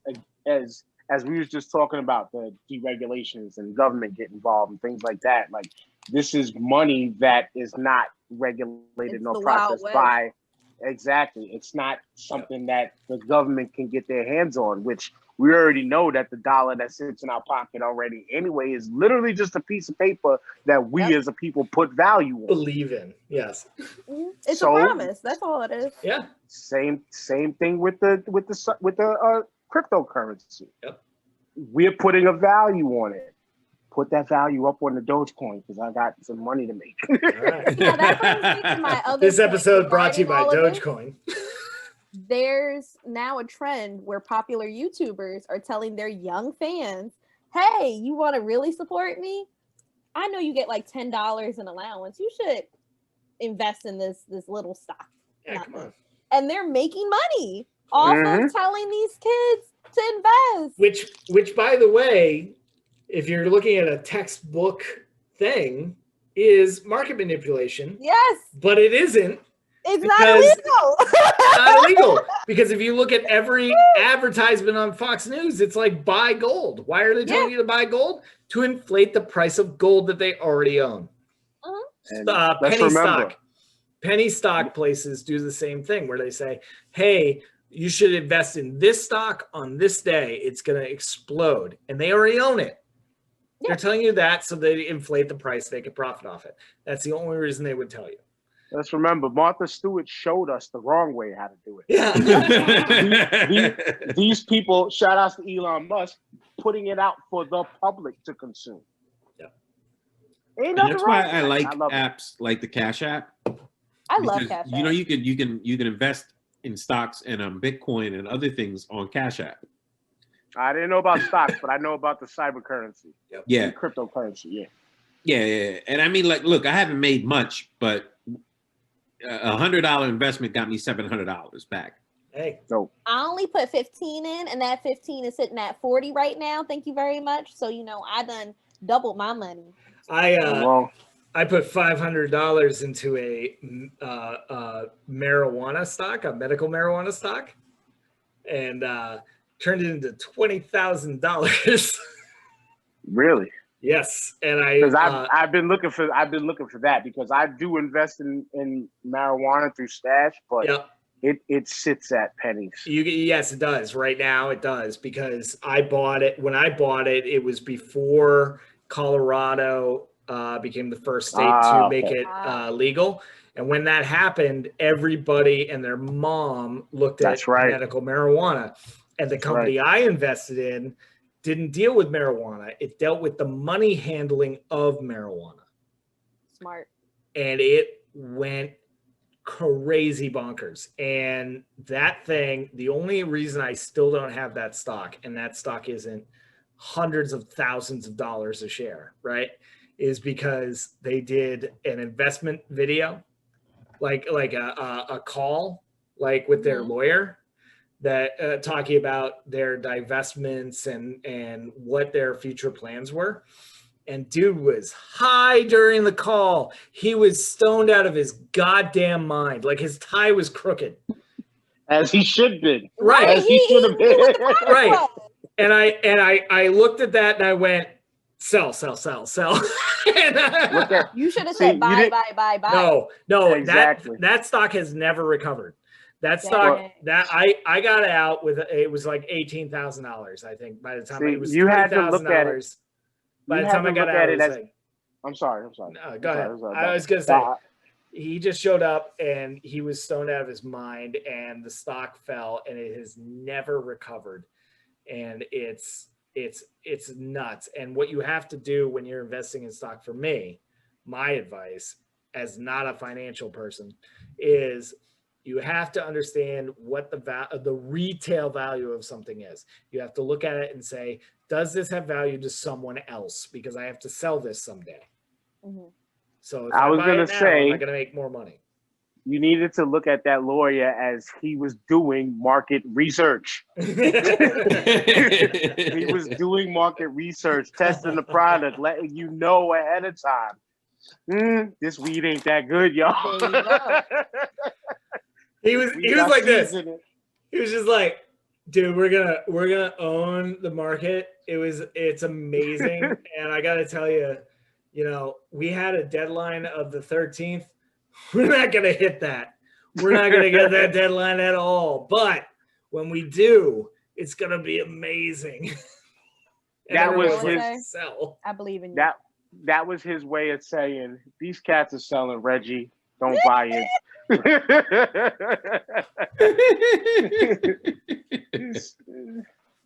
we was just talking about the deregulations and government get involved and things like that. Like, this is money that is not regulated nor processed by. Exactly. It's not something that the government can get their hands on, which we already know that the dollar that sits in our pocket already anyway is literally just a piece of paper that we as a people put value on. Believe in. Yes. It's a promise. That's all it is. Yeah. Same thing with the cryptocurrency. Yep. We're putting a value on it. Put that value up on the Dogecoin because I got some money to make. All right. Yeah, that brings me to my other This point episode brought to you by regarding all of Dogecoin. There's now a trend where popular YouTubers are telling their young fans, "Hey, you want to really support me? I know you get like $10 in allowance. You should invest in this little stock." Yeah, come on. And they're making money off of telling these kids to invest. Which, by the way, if you're looking at a textbook thing, is market manipulation. Yes. But it isn't. It's not illegal. Not illegal. Because if you look at every advertisement on Fox News, it's like buy gold. Why are they telling you to buy gold? To inflate the price of gold that they already own. Penny stock places do the same thing where they say, "Hey, you should invest in this stock on this day. It's going to explode." And they already own it. Yeah. They're telling you that so they inflate the price, they can profit off it. That's the only reason they would tell you. Let's remember, Martha Stewart showed us the wrong way how to do it. Yeah. these people, shout outs to Elon Musk, putting it out for the public to consume. Yeah. Ain't nothing that's wrong why with I that. like love apps like the Cash App. I love Cash App. You know, you can invest in stocks and Bitcoin and other things on Cash App. I didn't know about stocks, but I know about the cyber currency. Yep. Yeah. The cryptocurrency, yeah. Yeah. And I mean, like, look, I haven't made much, but $100 investment got me $700 back. Hey. So I only put 15 in, and that 15 is sitting at 40 right now. Thank you very much. So, you know, I done doubled my money. I put $500 into a marijuana stock, a medical marijuana stock, and turned it into $20,000. really? Yes, and because I've been looking for that because I do invest in marijuana through Stash, but it sits at pennies. Yes, it does. Right now, it does because I bought it. When I bought it, it was before Colorado became the first state to make it legal. And when that happened, everybody and their mom looked at medical marijuana, and the company I invested in didn't deal with marijuana. It dealt with the money handling of marijuana. Smart. And it went crazy bonkers. And that thing, the only reason I still don't have that stock, and that stock isn't hundreds of thousands of dollars a share, right, is because they did an investment video, like a call, like with their lawyer, that talking about their divestments and what their future plans were. And dude was high during the call. He was stoned out of his goddamn mind. Like his tie was crooked. As he should be. Right. As he should have been. Right. And I looked at that and I went, sell. You should have said buy. No, exactly. that stock has never recovered. That stock that I got out with, it was like $18,000, I think, by the time it was $20,000. By the time I got out, it was like, I'm sorry. No, go ahead. I was gonna say he just showed up and he was stoned out of his mind, and the stock fell, and it has never recovered, and it's nuts. And what you have to do when you're investing in stock, for me, my advice as not a financial person, is you have to understand what the retail value of something is. You have to look at it and say, does this have value to someone else? Because I have to sell this someday. Mm-hmm. So if I was going to say, I'm not going to make more money. You needed to look at that lawyer as he was doing market research. He was doing market research, testing the product, letting you know ahead of time. This weed ain't that good, y'all. There you go. He was like this. He was just like, dude, we're gonna own the market. It's amazing. And I gotta tell you, we had a deadline of the 13th. We're not gonna hit that. We're not gonna get that deadline at all. But when we do, it's gonna be amazing. That was his sell. I believe in you. That was his way of saying, these cats are selling Reggie. Don't buy it.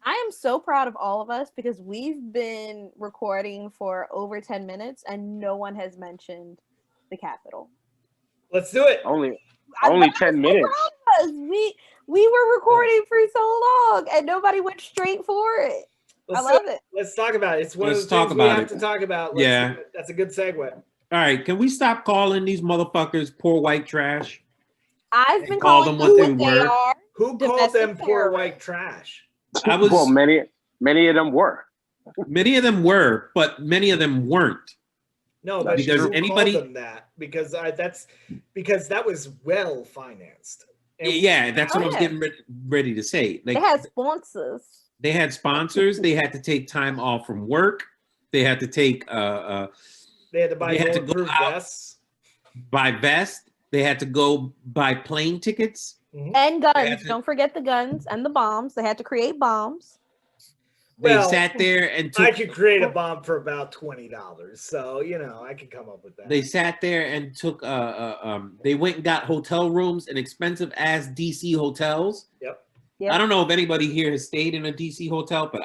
I am so proud of all of us because we've been recording for over 10 minutes and no one has mentioned the Capitol. Let's do it. Only 10 minutes. We were recording for so long and nobody went straight for it. I love it. Let's talk about it. It's one of the things we have to talk about. Yeah. That's a good segue. All right. Can we stop calling these motherfuckers poor white trash? I've been calling them what they are. Who called them poor white trash? Well, many of them were. Many of them were, but many of them weren't. No, but because anybody called them that because that was well financed. Yeah, that's what I was getting ready to say. Like, they had sponsors. They had sponsors. They had to take time off from work. They had to take. They had to buy bulletproof vests. Buy vests. They had to go buy plane tickets. And guns. Don't forget the guns and the bombs. They had to create bombs. They sat there and took. I could create a bomb for about $20, so I could come up with that. They sat there and took. They went and got hotel rooms in expensive ass DC hotels. Yep. I don't know if anybody here has stayed in a DC hotel, but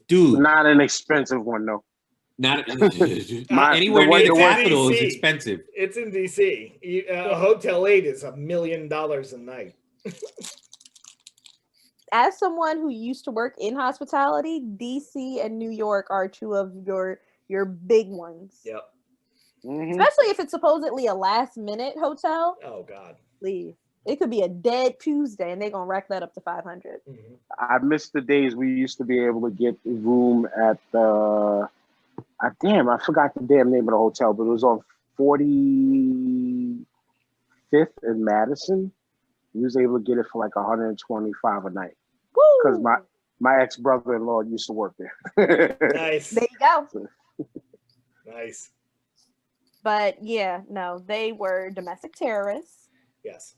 dude, not an expensive one though. Not anywhere near the Capitol is expensive. It's in DC. A Hotel 8 is $1 million a night. As someone who used to work in hospitality, DC and New York are two of your big ones. Yep. Mm-hmm. Especially if it's supposedly a last minute hotel. Oh God. Leave. It could be a dead Tuesday and they're gonna rack that up to 500. Mm-hmm. I miss the days we used to be able to get a room at the I forgot the damn name of the hotel, but it was on 45th in Madison. We was able to get it for like $125 a night. Because my ex-brother-in-law used to work there. Nice. There you go. Nice. But yeah, no, they were domestic terrorists. Yes.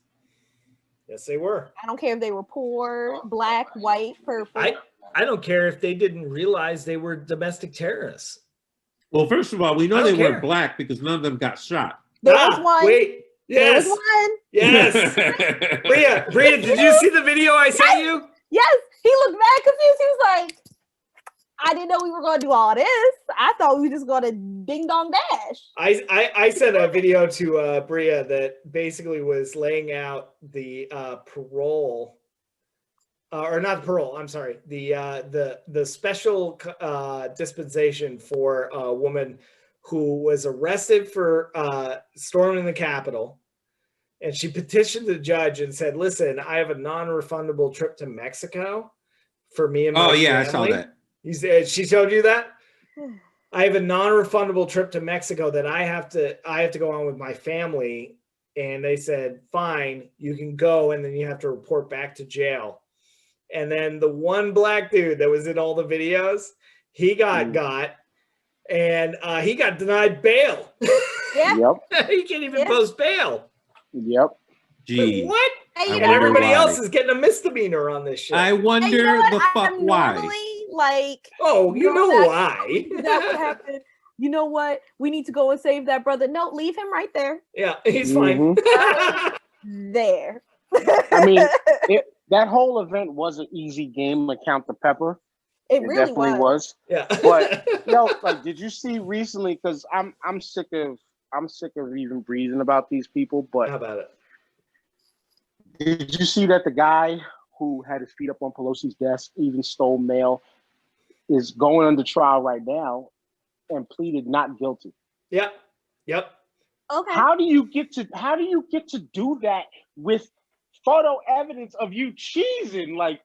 Yes, they were. I don't care if they were poor, black, white, purple. I don't care if they didn't realize they were domestic terrorists. Well, first of all, we know they weren't black because none of them got shot. There was one. Wait. Yes. There was one. Yes. Bria, did you see the video I sent you? Yes. He looked mad confused. He was like, I didn't know we were going to do all this. I thought we were just going to ding dong dash. I sent a video to Bria that basically was laying out the parole. Or not parole, I'm sorry. The special dispensation for a woman who was arrested for storming the Capitol. And she petitioned the judge and said, listen, I have a non-refundable trip to Mexico for me and my family. I saw that. She told you that? I have a non-refundable trip to Mexico that I have to go on with my family. And they said, fine, you can go. And then you have to report back to jail. And then the one black dude that was in all the videos, he got and he got denied bail. Yeah. Yep. He can't even post bail. Yep. Gee, What? And And wonder everybody why. else is getting a misdemeanor on this shit. I wonder and you know what? the fuck I'm why. normally like, Oh, you know that- why? that would happen. You know what? We need to go and save that brother. No, leave him right there. Yeah, he's fine. There. I mean, that whole event was an easy game to count the pepper. it It really definitely was. was. Yeah. But like, did you see recently? Because I'm sick of even breathing about these people. But How about it? did you see that the guy who had his feet up on Pelosi's desk, even stole mail, is going under trial right now and pleaded not guilty? Yep. Yep. Okay. How do you get to do that with photo evidence of you cheesing? Like,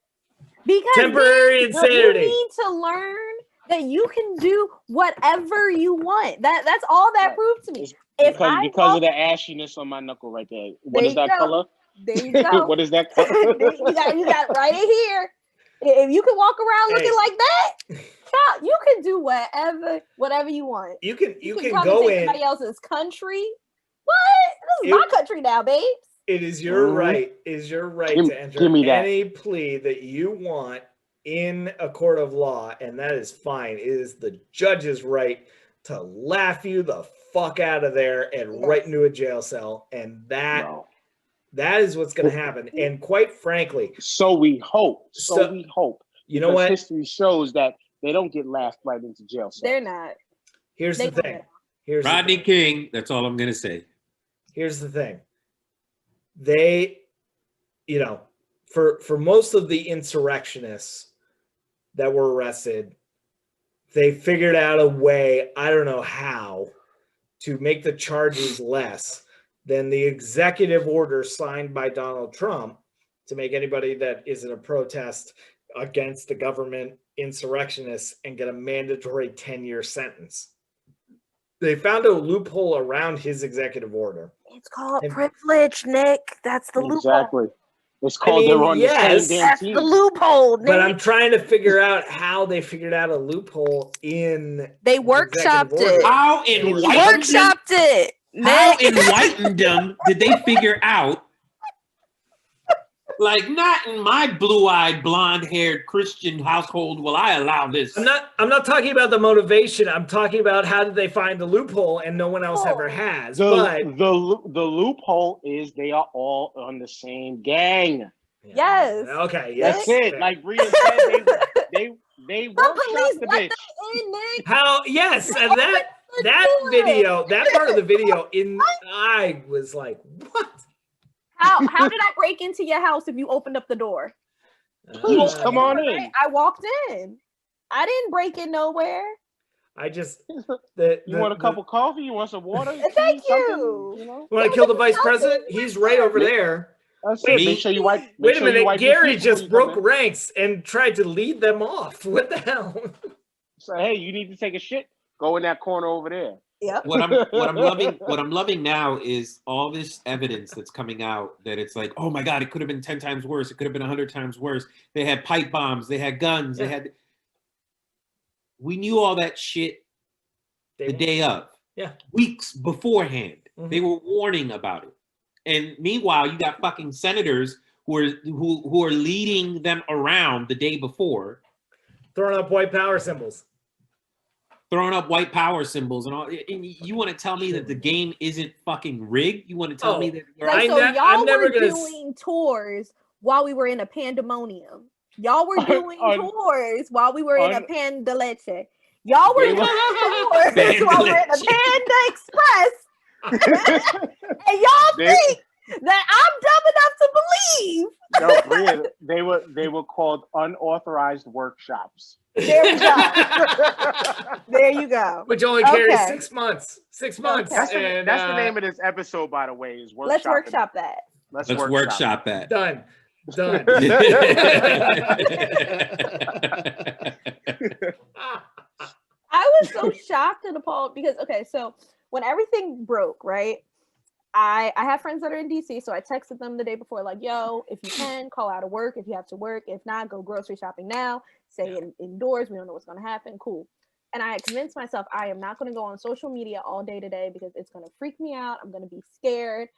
Because Temporary you insanity. need to learn that you can do whatever you want. That's all that Right. proved to me. It's If because of the ashiness on my knuckle right there. What There is you that go. color? There you go. What is that color? you got right in here. If you can walk around looking Hey. like that, child, you can do whatever you want. You can come go and take in. somebody else's country. What? This is my country now, babes. It is your Mhm. right. Is your right Give- to enter give me that. any plea that you want in a court of law, and that is fine. It is the judge's right to laugh you the fuck out of there and Yes. right into a jail cell, and that No. is what's going to happen. And quite frankly, So we hope. So- We hope. you know Because what? history shows that they don't get laughed right into jail. cells. They're not. Here's They the don't thing. get- Here's the Rodney thing. King, that's all I'm gonna say. Here's the thing. They, for most of the insurrectionists that were arrested, they figured out a way, I don't know how, to make the charges less than the executive order signed by Donald Trump to make anybody that is in a protest against the government insurrectionists and get a mandatory 10-year sentence. They found a loophole around his executive order. It's called And- privilege, Nick. That's the loophole. Exactly. It's called mean, they're on yes. the same damn That's team. the loophole, Nick. But I'm trying to figure out how they figured out a loophole in They the workshopped executive order. it. How He enlightened workshopped it. How Nick. enlightened them did they figure out? Like, not in my blue-eyed, blonde-haired Christian household will I allow this. I'm not talking about the motivation. I'm talking about how did they find the loophole and no one else ever has. But The loophole is they are all on the same gang. Yes. Okay. Yes. That's it. fair. Like Bria said, they The workshopped police the let bitch. them in, Nick. How? Yes. And that door. video, that part of the video, I was like, what? How did I break into your house if you opened up the door? Please come on in. Right? I walked in. I didn't break in nowhere. I just You want a cup of coffee? You want some water? Thank tea, something? you. You know? Want to kill the vice president? He's right over there. That's Wait, it. Make sure you wipe. make Wait a sure you minute, wipe your Gary feet before just you come broke in. ranks and tried to lead them off. What the hell? Say, hey, you need to take a shit. Go in that corner over there. Yep. What I'm loving now is all this evidence that's coming out that it's like, oh my God, it could have been 10 times worse. It could have been 100 times worse. They had pipe bombs. They had guns. Yeah. We knew all that shit the day of. Yeah. Weeks beforehand. Mhm. They were warning about it. And meanwhile, you got fucking senators who are leading them around the day before, Throwing up white power symbols. throwing up white power symbols and all. And you want to tell me that the game isn't fucking rigged? You want to tell me that we're Like, so I'm y'all never were gonna doing tours while we were in a pandemonium. Y'all were doing On- tours while we were in a on- panda leche. Y'all were They doing were- tours while we were in a Panda Panda Express. And y'all They- think that I'm dumb enough to believe. No, Bria, they were called unauthorized workshops. There we go. There you go. Which only carries Okay. 6 months. 6 months. Okay. That's the And, name of this episode, by the way. Is workshopping. Let's workshop that. Let's Let's workshop that. Done. Done. I was so shocked and appalled because so when everything broke, right? I have friends that are in DC, so I texted them the day before, like, yo, if you can, call out of work if you have to work. If not, go grocery shopping now. Stay indoors. We don't know what's gonna happen. Cool. And I convinced myself I am not gonna go on social media all day today because it's gonna freak me out. I'm gonna be scared.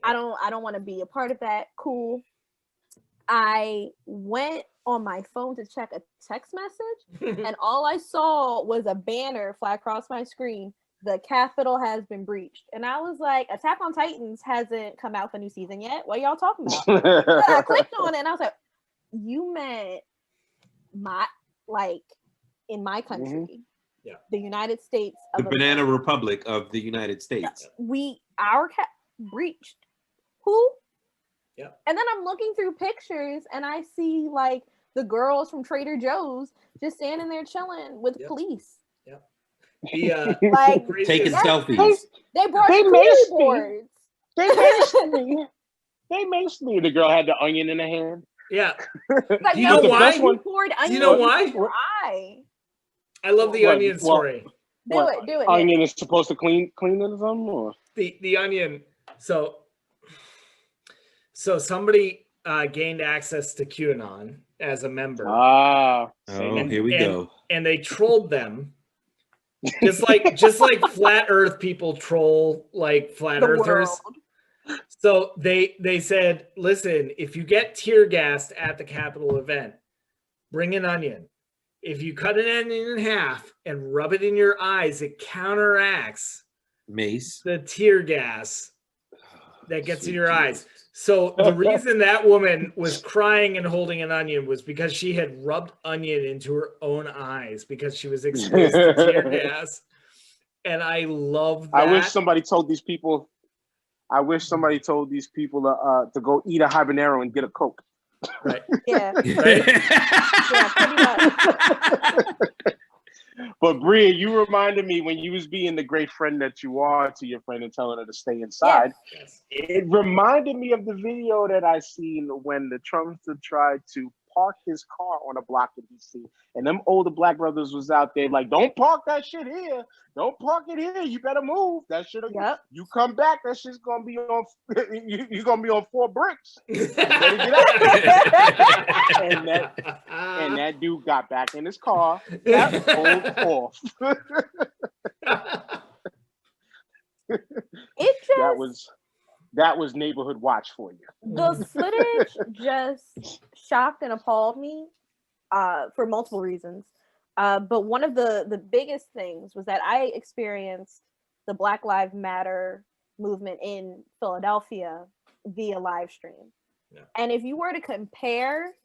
I don't want to be a part of that. Cool. I went on my phone to check a text message, and all I saw was a banner fly across my screen. The Capitol has been breached. And I was like, Attack on Titans hasn't come out for new season yet. What are y'all talking about? So I clicked on it and I was like, you meant in my country, the United States the of Banana America. Republic of the United States. Our breached. Who? Yeah. And then I'm looking through pictures and I see like the girls from Trader Joe's just standing there chilling with police. Like taking selfies. They brought boards. They maced me. They maced me. The girl had the onion in her hand. Yeah. Like, you know why? You poured onion. You know why? Your eye. I love the onion story. Do it. Onion is supposed to clean it or something, or the onion. So somebody gained access to QAnon as a member. Here we go. And they trolled them. Just like flat earth people troll like flat earthers. So they said, listen, if you get tear gassed at the Capitol event, bring an onion. If you cut an onion in half and rub it in your eyes, it counteracts the tear gas that gets in your eyes. So the reason that woman was crying and holding an onion was because she had rubbed onion into her own eyes because she was exposed to tear gas. And I love that. I wish somebody told these people to go eat a habanero and get a Coke. Right. Yeah. Right? Yeah, pretty much. But Bria, you reminded me when you was being the great friend that you are to your friend and telling her to stay inside. Yes. It reminded me of the video that I seen when the Trumps tried to park his car on a block in DC, and them older black brothers was out there like, "Don't park that shit here. Don't park it here. You better move that shit. You come back, that shit's gonna be on. You're gonna be on 4 bricks. You better get out." and that dude got back in his car. Pulled off. That was neighborhood watch for you. The footage just shocked and appalled me for multiple reasons. But one of the biggest things was that I experienced the Black Lives Matter movement in Philadelphia via live stream. Yeah. And if you were to compare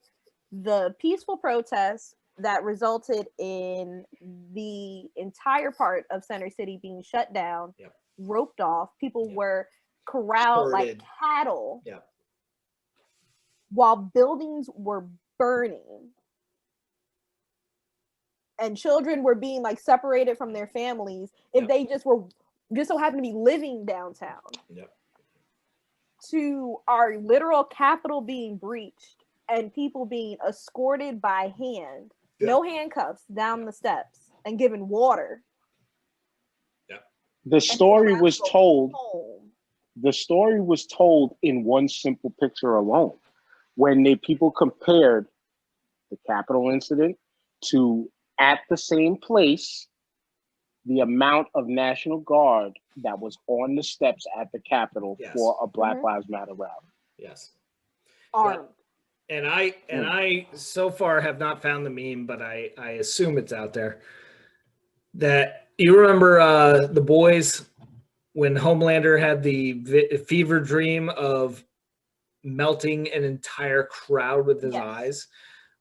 the peaceful protests that resulted in the entire part of Center City being shut down, roped off, people were corralled like cattle while buildings were burning and children were being like separated from their families if they just so happened to be living downtown, to our literal Capitol being breached and people being escorted by hand, no handcuffs, down the steps and given water. The story was told. The story was told in one simple picture alone. When people compared the Capitol incident to, at the same place, the amount of National Guard that was on the steps at the Capitol for a Black Lives Matter rally. Yes. Armed. And I so far have not found the meme, but I assume it's out there. That you remember The Boys, when Homelander had the fever dream of melting an entire crowd with his eyes.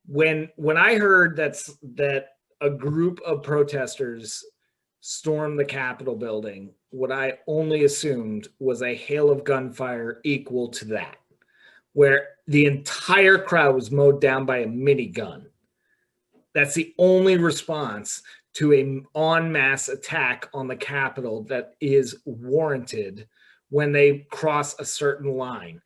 When I heard that a group of protesters stormed the Capitol building, what I only assumed was a hail of gunfire equal to that, where the entire crowd was mowed down by a minigun. That's the only response to an en masse attack on the Capitol that is warranted when they cross a certain line.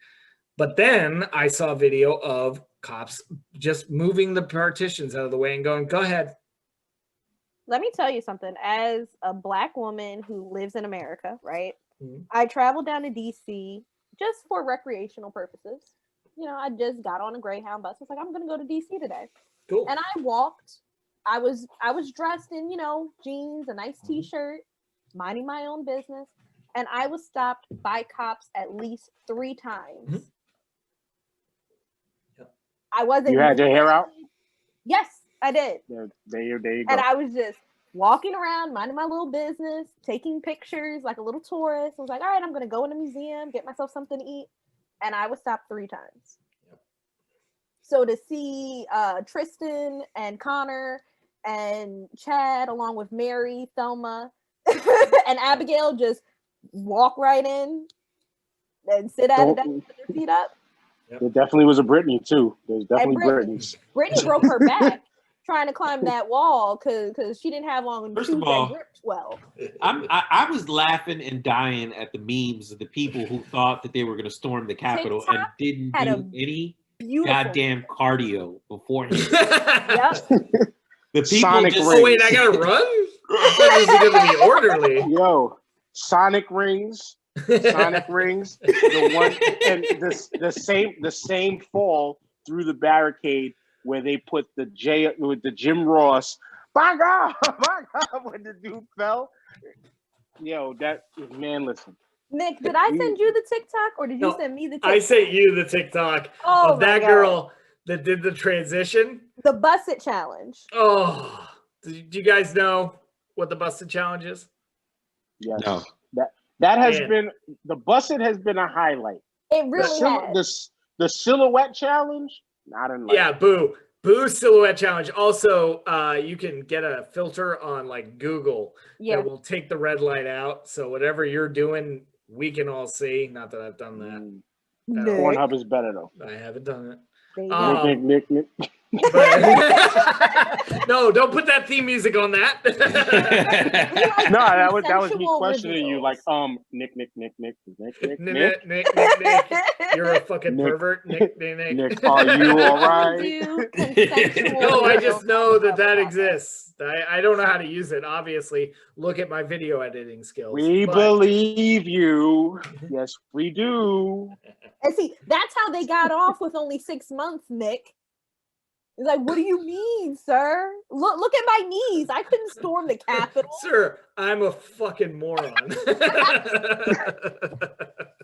But then I saw a video of cops just moving the partitions out of the way and going, "Go ahead." Let me tell you something. As a Black woman who lives in America, right? I traveled down to DC just for recreational purposes. You know, I just got on a Greyhound bus. I was like, I'm going to go to DC today. Cool. And I walked. I was dressed in, jeans, a nice t-shirt, minding my own business. and I was stopped by cops at least 3 times. Mhm. Yep. I wasn't. You had your hair out? Yes, I did. There you go. And I was just walking around, minding my little business, taking pictures like a little tourist. I was like, all right, I'm going to go in a museum, get myself something to eat. And I was stopped 3 times. Yep. So to see Tristan and Connor and Chad, along with Mary, Thelma, and Abigail, just walk right in and sit at a desk with their feet up. There definitely was a Brittany, too. There's definitely Brittany's. Brittany broke her back trying to climb that wall because she didn't have on First shoes of all, that gripped well. I was laughing and dying at the memes of the people who thought that they were going to storm the Capitol and TikTok didn't had do any Beautiful. goddamn cardio beforehand. Yep. The people Sonic just rings. Oh wait, I gotta run? I thought this was gonna be orderly. Yo, Sonic rings. Sonic rings. The one and the same fall through the barricade where they put the Jim Ross. My God, when the dude fell. Yo, that man, listen. Nick, did I send you the TikTok or did you No, send me the TikTok? I sent you the TikTok Oh of that my God. girl that did the transition. The Busset Challenge. Oh, do you guys know what the busted challenge is? Yes. No. That has Man. been the busset has been a highlight. It really has. The silhouette challenge, not in life. Yeah, boo silhouette challenge. Also, you can get a filter on like Google Yeah. that will take the red light out. So whatever you're doing, we can all see. Not that I've done that. Nick. Pornhub is better though. I haven't done it. There you go. Nick. But no, don't put that theme music on that. No, that was me Sensual questioning you, like, Nick. Nick, you're a fucking Nick. pervert. Nick. Nick, are you all right? Do consensual No, I just videos know on that the podcast. exists. I don't know how to use it. Obviously, look at my video editing skills. We but- believe you. Yes, we do. And see, that's how they got off with only 6 months, Nick. It's like, what do you mean, sir? Look at my knees. I couldn't storm the Capitol. Sir, I'm a fucking moron.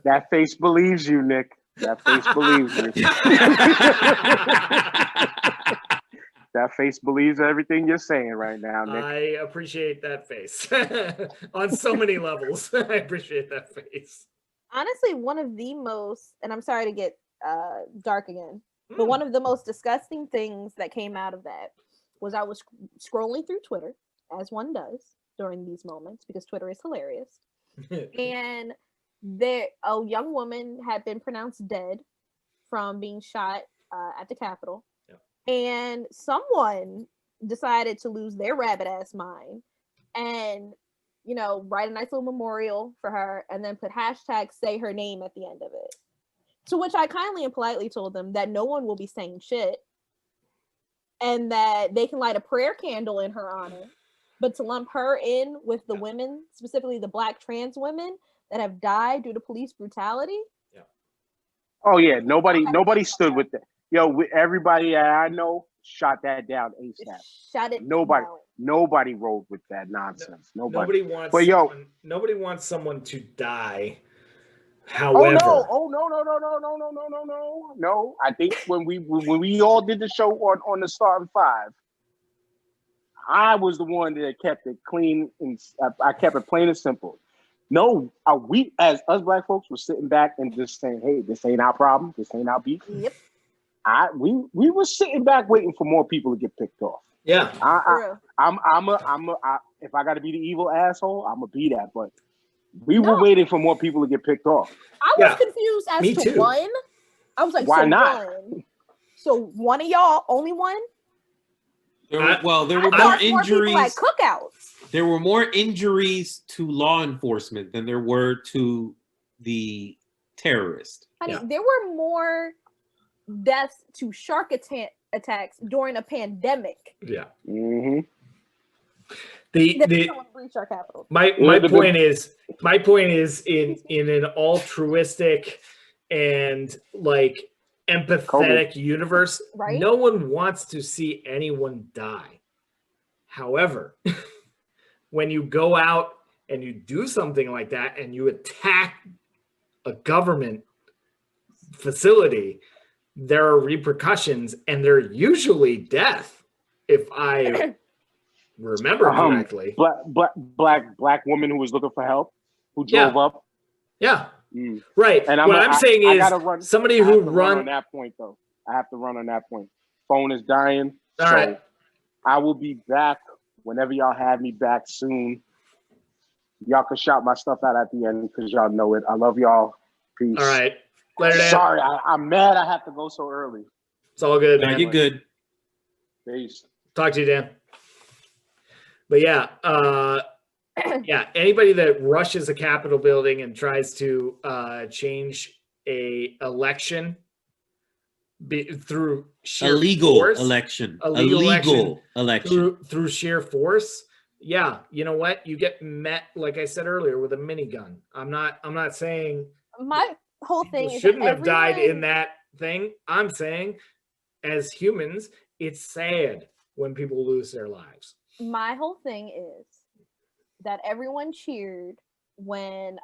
That face believes you, Nick. That face believes you. That face believes everything you're saying right now, Nick. I appreciate that face on so many levels. I appreciate that face. Honestly, one of the most, and I'm sorry to get dark again, but one of the most disgusting things that came out of that was I was scrolling through Twitter, as one does during these moments, because Twitter is hilarious. And a young woman had been pronounced dead from being shot at the Capitol. Yeah. And someone decided to lose their rabbit ass mind and, write a nice little memorial for her and then put hashtag say her name at the end of it. To which I kindly and politely told them that no one will be saying shit and that they can light a prayer candle in her honor, but to lump her in with the women, specifically the Black trans women that have died due to police brutality. Yeah. Oh yeah, nobody stood with that. Yo, everybody I know shot that down ASAP. Shut it Nobody, down. nobody rolled with that nonsense. Nobody wants. But yo, nobody wants someone to die. However, no. I think when we all did the show on the Starting Five, I was the one that kept it clean and I kept it plain and simple. No, we as us Black folks were sitting back and just saying, "Hey, this ain't our problem. This ain't our beef." Yep. We were sitting back waiting for more people to get picked off. yeah. If I got to be the evil asshole, I'm gonna be that. But we were waiting for more people to get picked off. I was confused as to too. one. I was like, why so not? One. So one of y'all, only one? There were more injuries. More people at cookouts. There were more injuries to law enforcement than there were to the terrorist. Honey, there were more deaths to shark attacks during a pandemic. Yeah. Mm-hmm. My point is in an altruistic and like empathetic universe, right? No one wants to see anyone die. However, when you go out and you do something like that and you attack a government facility, there are repercussions, and they're usually death, if I remember correctly. Black woman who was looking for help, who drove up. Yeah. Right. And what I'm saying is somebody who run on that point though. I have to run on that point. Phone is dying. All right. I will be back whenever y'all have me back soon. Y'all can shout my stuff out at the end because y'all know it. I love y'all. Peace. All right. Later, Dan. Sorry, I'm mad I have to go so early. It's all good, man. No, you're good. Peace. Talk to you, Dan. But yeah, anybody that rushes a Capitol building and tries to change a election through sheer illegal force, election, illegal election through sheer force. Yeah, you know what? You get met, like I said earlier, with a minigun. I'm not saying my whole thing is shouldn't have died in that thing. I'm saying, as humans, it's sad when people lose their lives. My whole thing is that everyone cheered when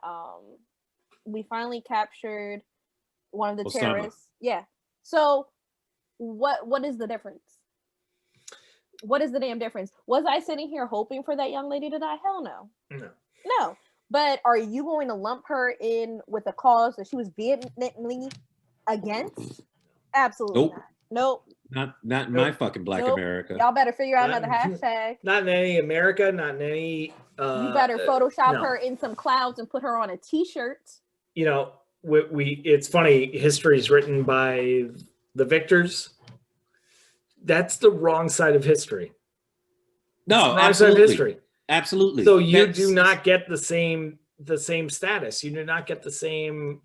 we finally captured one of the Osama. terrorists. Yeah. So what is the difference? What is the damn difference? Was I sitting here hoping for that young lady to die? Hell no. No. But are you going to lump her in with a cause that she was vehemently against? Absolutely not. Nope. Not in my fucking Black America. Y'all better figure out another hashtag. Not in any America, not in any you better Photoshop her in some clouds and put her on a t-shirt. You know, we it's funny, history is written by the victors. That's the wrong side of history. No, absolutely. Side of history. Absolutely. So you do not get the same status. You do not get the same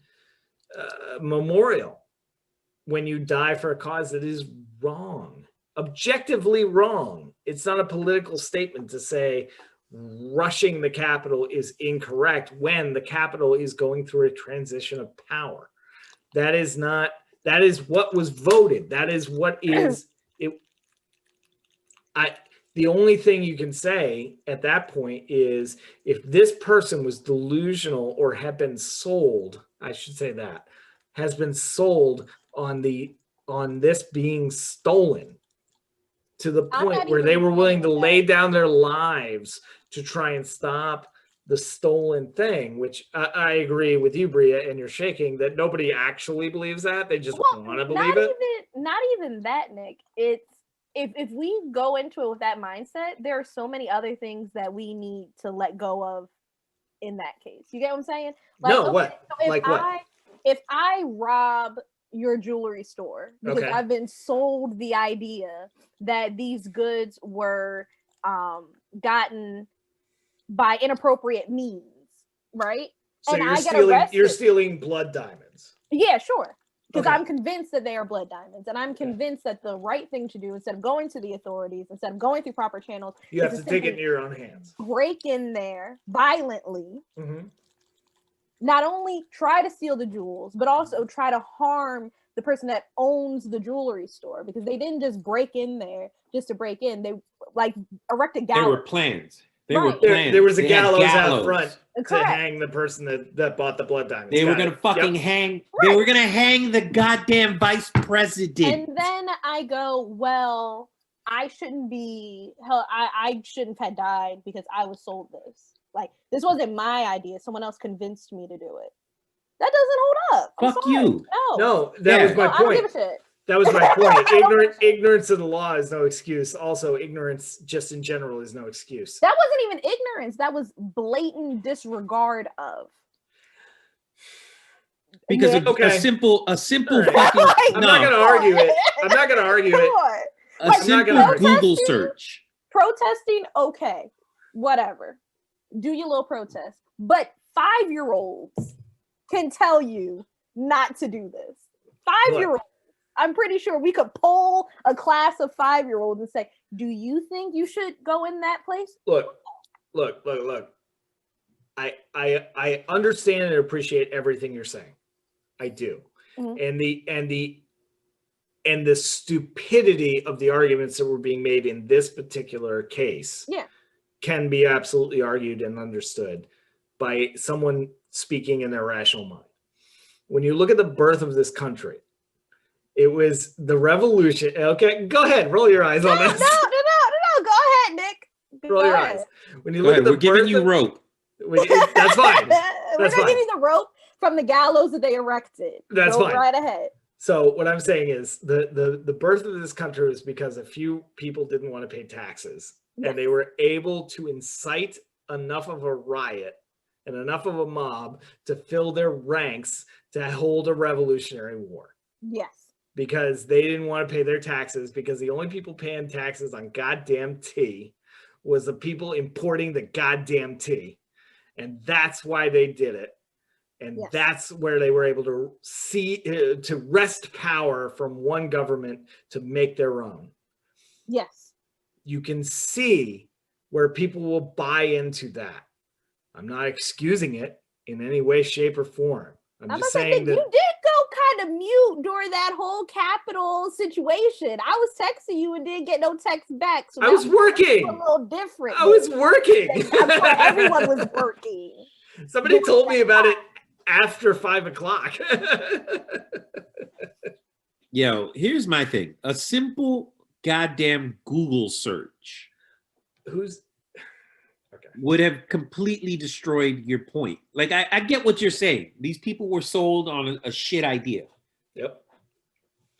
memorial when you die for a cause that is wrong, objectively wrong. It's not a political statement to say rushing the Capitol is incorrect when the Capitol is going through a transition of power. That is what was voted. That is what is it. The only thing you can say at that point is if this person was delusional or had been sold, I should say that, has been sold on this being stolen to the point where they were willing to lay down their lives to try and stop the stolen thing, which I agree with you, Bria, and you're shaking that nobody actually believes that. They just want to believe it. Not even that, Nick. It's if we go into it with that mindset, there are so many other things that we need to let go of in that case. You get what I'm saying? Like, no, what? So like what? If I rob your jewelry store because I've been sold the idea that these goods were gotten by inappropriate means, right? So and you're stealing blood diamonds. Yeah, sure. Because I'm convinced that they are blood diamonds, and I'm convinced that the right thing to do, instead of going to the authorities, instead of going through proper channels, you have to take it in your own hands. Break in there violently. Mm-hmm. Not only try to steal the jewels, but also try to harm the person that owns the jewelry store, because they didn't just break in there just to break in. They erected gallows. There were plans. There was a gallows out front to hang the person that bought the blood diamonds. They were going to fucking hang. Right. They were going to hang the goddamn vice president. And then I go, well, I shouldn't have died because I was sold this. Like, this wasn't my idea. Someone else convinced me to do it. That doesn't hold up. Fuck you. No, that was my point. I don't give a shit. That was my point. Ignorance of the law is no excuse. Also, ignorance just in general is no excuse. That wasn't even ignorance. That was blatant disregard of. Because a simple right. fucking. I'm not going to argue it. I'm not going to argue it. A simple Google search. Protesting, okay, whatever. Do your little protest. But 5-year-olds can tell you not to do this. 5-year-olds. I'm pretty sure we could poll a class of 5-year-olds and say, do you think you should go in that place? Look. I understand and appreciate everything you're saying. I do. Mm-hmm. And the stupidity of the arguments that were being made in this particular case can be absolutely argued and understood by someone speaking in their rational mind. When you look at the birth of this country, it was the revolution. Okay, go ahead, roll your eyes on this. No. Go ahead, Nick. Roll your eyes. When you look at the we're giving you rope. That's fine. We're gonna give you the rope from the gallows that they erected. That's Go fine. right ahead. So what I'm saying is the birth of this country was because a few people didn't want to pay taxes, and they were able to incite enough of a riot and enough of a mob to fill their ranks to hold a revolutionary war. Yes. Because they didn't want to pay their taxes, because the only people paying taxes on goddamn tea was the people importing the goddamn tea. And that's why they did it. And that's where they were able to to wrest power from one government to make their own. Yes. You can see where people will buy into that. I'm not excusing it in any way, shape, or form. I'm just saying that you did go kind of mute during that whole Capitol situation. I was texting you and didn't get no text back. So I was working. A little different. I was working. I'm sure everyone was working. Somebody told me about it after 5 o'clock. Yo, here's my thing. A simple goddamn Google search would have completely destroyed your point. Like, I get what you're saying. These people were sold on a shit idea. Yep.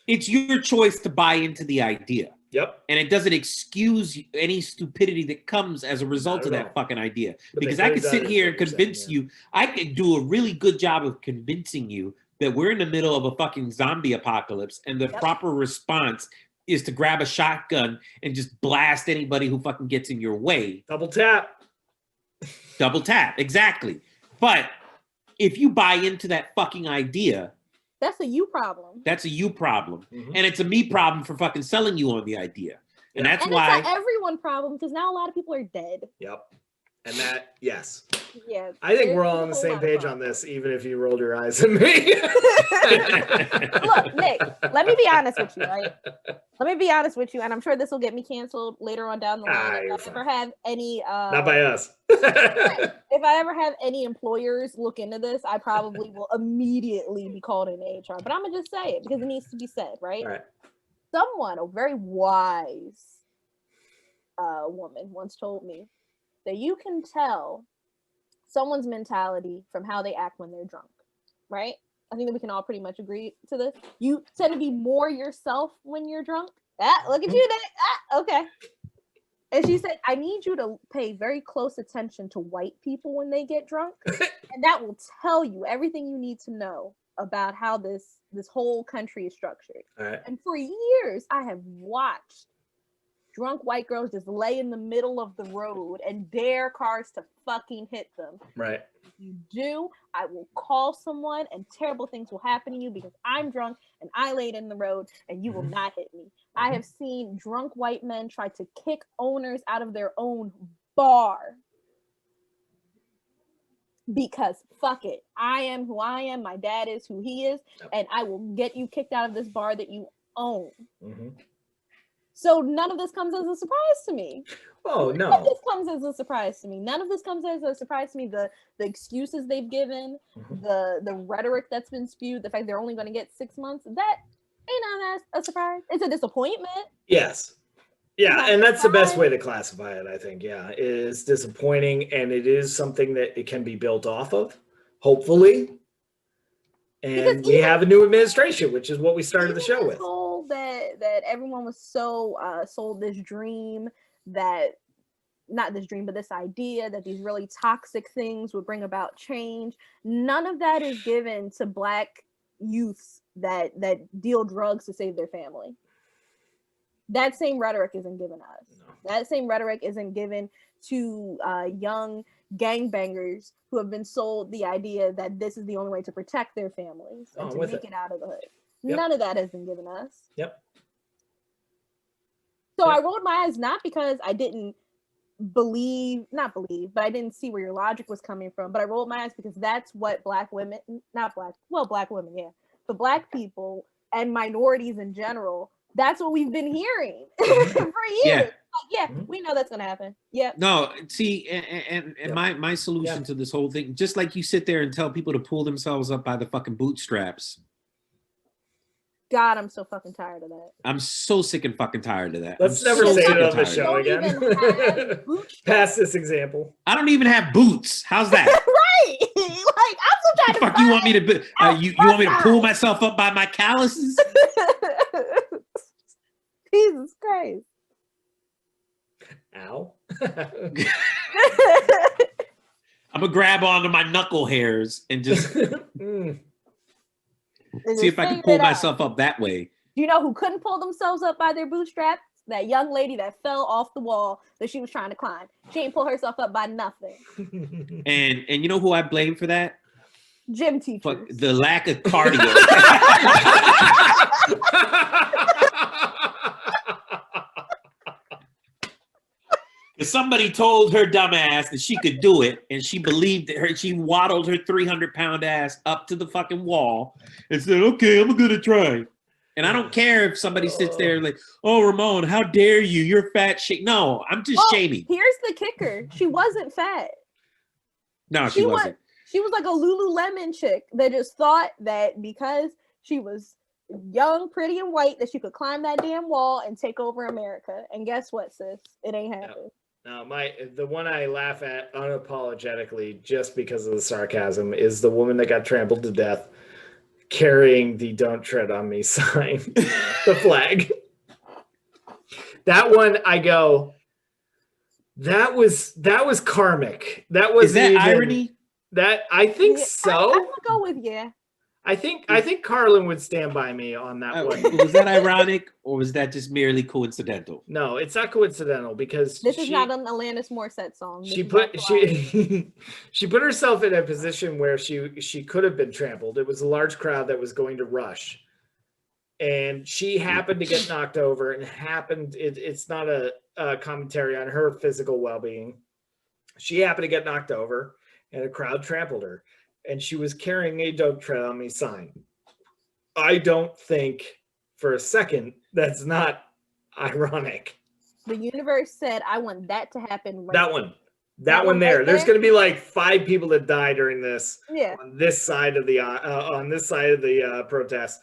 It's your choice to buy into the idea. Yep. And it doesn't excuse any stupidity that comes as a result of that fucking idea. Because I could sit here and convince you, I could do a really good job of convincing you that we're in the middle of a fucking zombie apocalypse, and the proper response is to grab a shotgun and just blast anybody who fucking gets in your way. Double tap. Double tap, exactly. But if you buy into that fucking idea, that's a you problem. That's a you problem. Mm-hmm. And it's a me problem for fucking selling you on the idea. And that's why it's an everyone problem, because now a lot of people are dead. Yep. And that, yes. Yeah. I think we're all on the same page on this, even if you rolled your eyes at me. Look, Nick, let me be honest with you, right? Let me be honest with you, and I'm sure this will get me canceled later on down the line. If I ever have any not by us. If I ever have any employers look into this, I probably will immediately be called in HR. But I'm gonna just say it because it needs to be said, right? All right. Someone, a very wise woman, once told me that you can tell someone's mentality from how they act when they're drunk, right? I think that we can all pretty much agree to this. You tend to be more yourself when you're drunk. Look at you, Nick. Okay. And she said, I need you to pay very close attention to white people when they get drunk. And that will tell you everything you need to know about how this whole country is structured. All right. And for years, I have watched drunk white girls just lay in the middle of the road and dare cars to fucking hit them. Right. If you do, I will call someone and terrible things will happen to you because I'm drunk and I laid in the road and you will not hit me. I have seen drunk white men try to kick owners out of their own bar because fuck it. I am who I am. My dad is who he is. And I will get you kicked out of this bar that you own. Mm-hmm. So none of this comes as a surprise to me. Oh, no. None of this comes as a surprise to me. None of this comes as a surprise to me. The excuses they've given, the rhetoric that's been spewed, the fact they're only going to get 6 months, that ain't a surprise. It's a disappointment. Yes. Yeah, and that's the best way to classify it, I think. Yeah, it is disappointing, and it is something that it can be built off of, hopefully. And we have a new administration, which is what we started the show with. That everyone was so sold this dream that, not this dream, but this idea that these really toxic things would bring about change. None of that is given to Black youths that deal drugs to save their family. That same rhetoric isn't given us. No. That same rhetoric isn't given to young gangbangers who have been sold the idea that this is the only way to protect their families and to make it out of the hood. Yep. None of that has been given us. Yep. So I rolled my eyes not because I didn't but I didn't see where your logic was coming from, but I rolled my eyes because that's what Black women, Black women, yeah, but Black people and minorities in general That's what we've been hearing for years. Yeah. Like, yeah, we know that's gonna happen. Yeah. No, see, and my solution to this whole thing, just like you sit there and tell people to pull themselves up by the fucking bootstraps. God, I'm so fucking tired of that. I'm so sick and fucking tired of that. Let's I'm never so say sick it and on the tired. show Don't again. even have bootstraps. Pass this example. I don't even have boots. How's that? Right. Like, I'm still trying to Fuck, you want me to you want me to pull myself up by my calluses? Jesus Christ. Ow. I'm gonna grab onto my knuckle hairs and just see if I can pull myself up that way. Do you know who couldn't pull themselves up by their bootstraps? That young lady that fell off the wall that she was trying to climb. She ain't pull herself up by nothing. And you know who I blame for that? Gym teachers. Fuck, the lack of cardio. Somebody told her dumb ass that she could do it, and she believed her. She waddled her 300-pound ass up to the fucking wall and said, "Okay, I'm gonna try." And I don't care if somebody sits there like, "Oh, Ramon, how dare you? You're fat shit." No, I'm just shaming. Here's the kicker: she wasn't fat. No, she wasn't. She was like a Lululemon chick that just thought that because she was young, pretty, and white, that she could climb that damn wall and take over America. And guess what, sis? It ain't happening. No, the one I laugh at unapologetically just because of the sarcasm is the woman that got trampled to death carrying the "Don't Tread on Me" sign, the flag. That one, I go, that was karmic. That was Is that irony? That I think so. I would go with I think Carlin would stand by me on that one. Was that ironic, or was that just merely coincidental? No, it's not coincidental because this is not an Alanis Morissette song. She put herself in a position where she could have been trampled. It was a large crowd that was going to rush, and she happened to get knocked over. And it's not a commentary on her physical well-being. She happened to get knocked over, and a crowd trampled her. And she was carrying a "Don't Tread on Me" sign. I don't think for a second that's not ironic. The universe said, "I want that to happen." Right that one there. Right There's going to be like 5 people that die during this. Yeah. On this side of the protest.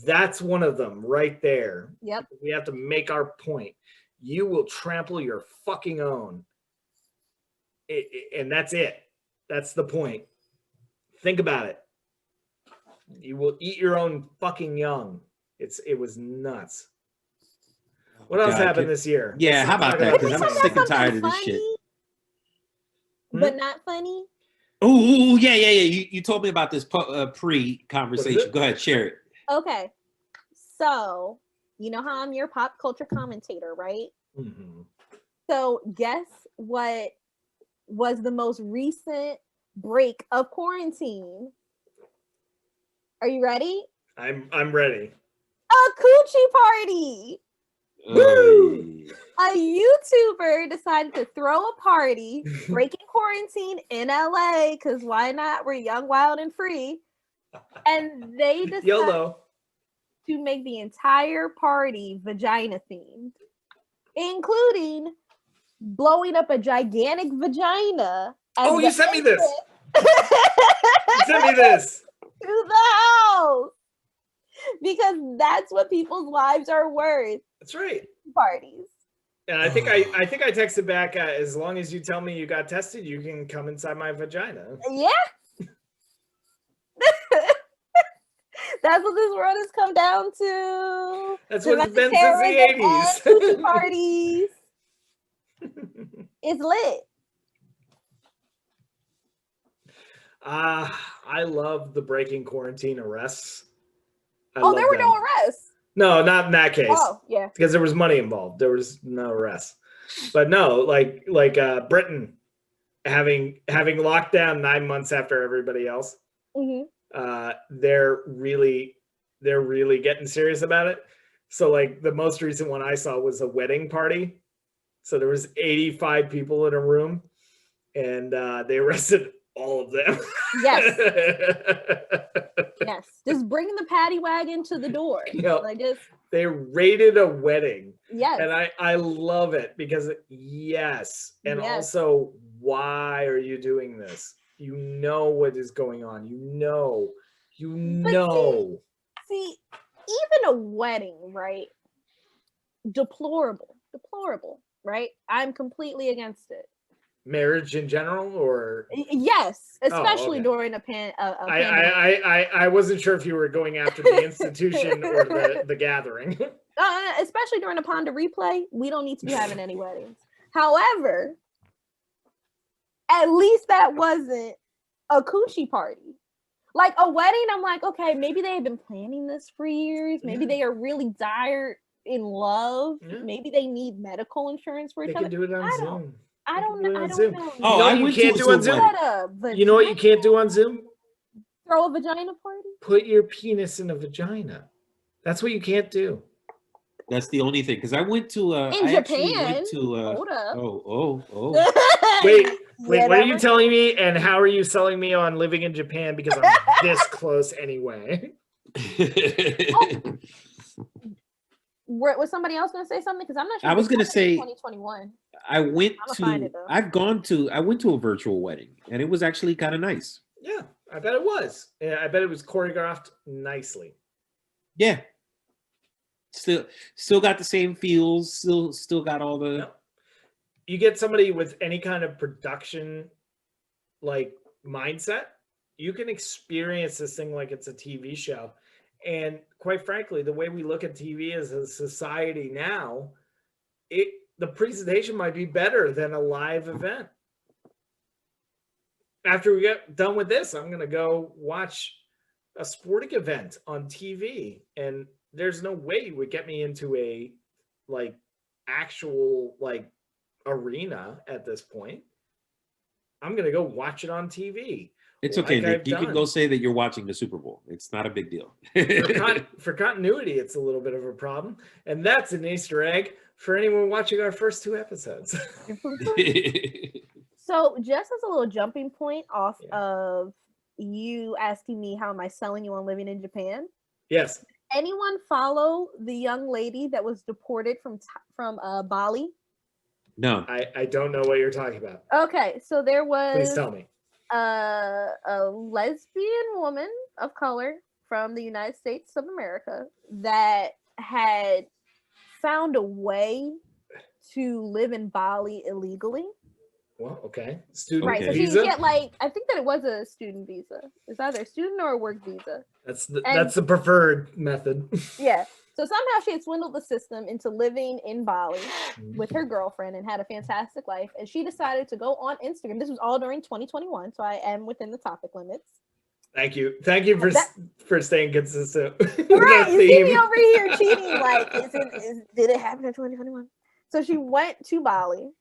That's one of them right there. Yep. We have to make our point. You will trample your fucking own, and that's it. That's the point. Think about it. You will eat your own fucking young. It was nuts. What else happened this year? Yeah, how about that? Because I'm sick and tired of this shit. But not funny. Oh, yeah. You told me about this pre-conversation. Go ahead, share it. Okay. So, you know how I'm your pop culture commentator, right? Mm-hmm. So, guess what was the most recent break of quarantine? Are you ready? I'm ready. A coochie party. Woo! A YouTuber decided to throw a party, breaking quarantine in LA, because why not? We're young, wild, and free. And they decided YOLO. to make the entire party vagina themed, including blowing up a gigantic vagina. Oh, you sent me this. You sent me this. To the house. Because that's what people's lives are worth. That's right. Parties. And I think I texted back, as long as you tell me you got tested, you can come inside my vagina. Yeah. That's what this world has come down to. That's what it's been since the 80s. Parties. It's lit. I love the breaking quarantine arrests. There were no arrests. No, not in that case. Oh, yeah. Because there was money involved. There was no arrests. But no, like Britain having locked down 9 months after everybody else. Mm-hmm. They're really getting serious about it. So like the most recent one I saw was a wedding party. So there was 85 people in a room, and they arrested all of them. Yes. Yes. Just bring the paddy wagon to the door. Yep. Like just They rated a wedding. Yes. And I love it because yes. And Yes. also, why are you doing this? You know what is going on. You know. See, even a wedding, right? Deplorable, right? I'm completely against it. Marriage in general, or yes, especially okay. during a pandemic. I wasn't sure if you were going after the institution or the gathering. Especially during a Ponder replay, we don't need to be having any weddings. However, at least that wasn't a coochie party. Like a wedding, I'm like, okay, maybe they have been planning this for years. Maybe they are really dire in love. Maybe they need medical insurance for each other. They can do it on Zoom. I don't know. Oh, I you went can't to do a on Zoom. Wedding. You know what you can't do on Zoom? Throw a vagina party? Put your penis in a vagina. That's what you can't do. That's the only thing. Because I went to in Japan. Hold up. Oh. Wait, what are you telling me? And how are you selling me on living in Japan? Because I'm this close anyway. Was somebody else going to say something? Because I'm not sure. I was going to say 2021. I went to a virtual wedding, and it was actually kind of nice. Yeah, I bet it was. Yeah, I bet it was choreographed nicely. Yeah. Still got the same feels. Still got all the. Yep. You get somebody with any kind of production, like mindset, you can experience this thing like it's a TV show. And quite frankly, the way we look at TV as a society now, the presentation might be better than a live event. After we get done with this, I'm going to go watch a sporting event on TV, and there's no way you would get me into a actual arena at this point. I'm going to go watch it on TV. It's okay, Nick. You can go say that you're watching the Super Bowl. It's not a big deal. For continuity, it's a little bit of a problem. And that's an Easter egg for anyone watching our first 2 episodes. So just as a little jumping point off of you asking me how am I selling you on living in Japan? Yes. Anyone follow the young lady that was deported from Bali? No. I don't know what you're talking about. Okay, so there was... Please tell me. A lesbian woman of color from the United States of America that had found a way to live in Bali illegally. Well, okay. Student right, visa? So she get I think that it was a student visa. It's either a student or a work visa. That's the preferred method. Yeah. So somehow she had swindled the system into living in Bali with her girlfriend and had a fantastic life. And she decided to go on Instagram. This was all during 2021, so I am within the topic limits. Thank you for staying consistent. Right, you see me over here cheating. Did it happen in 2021? So she went to Bali,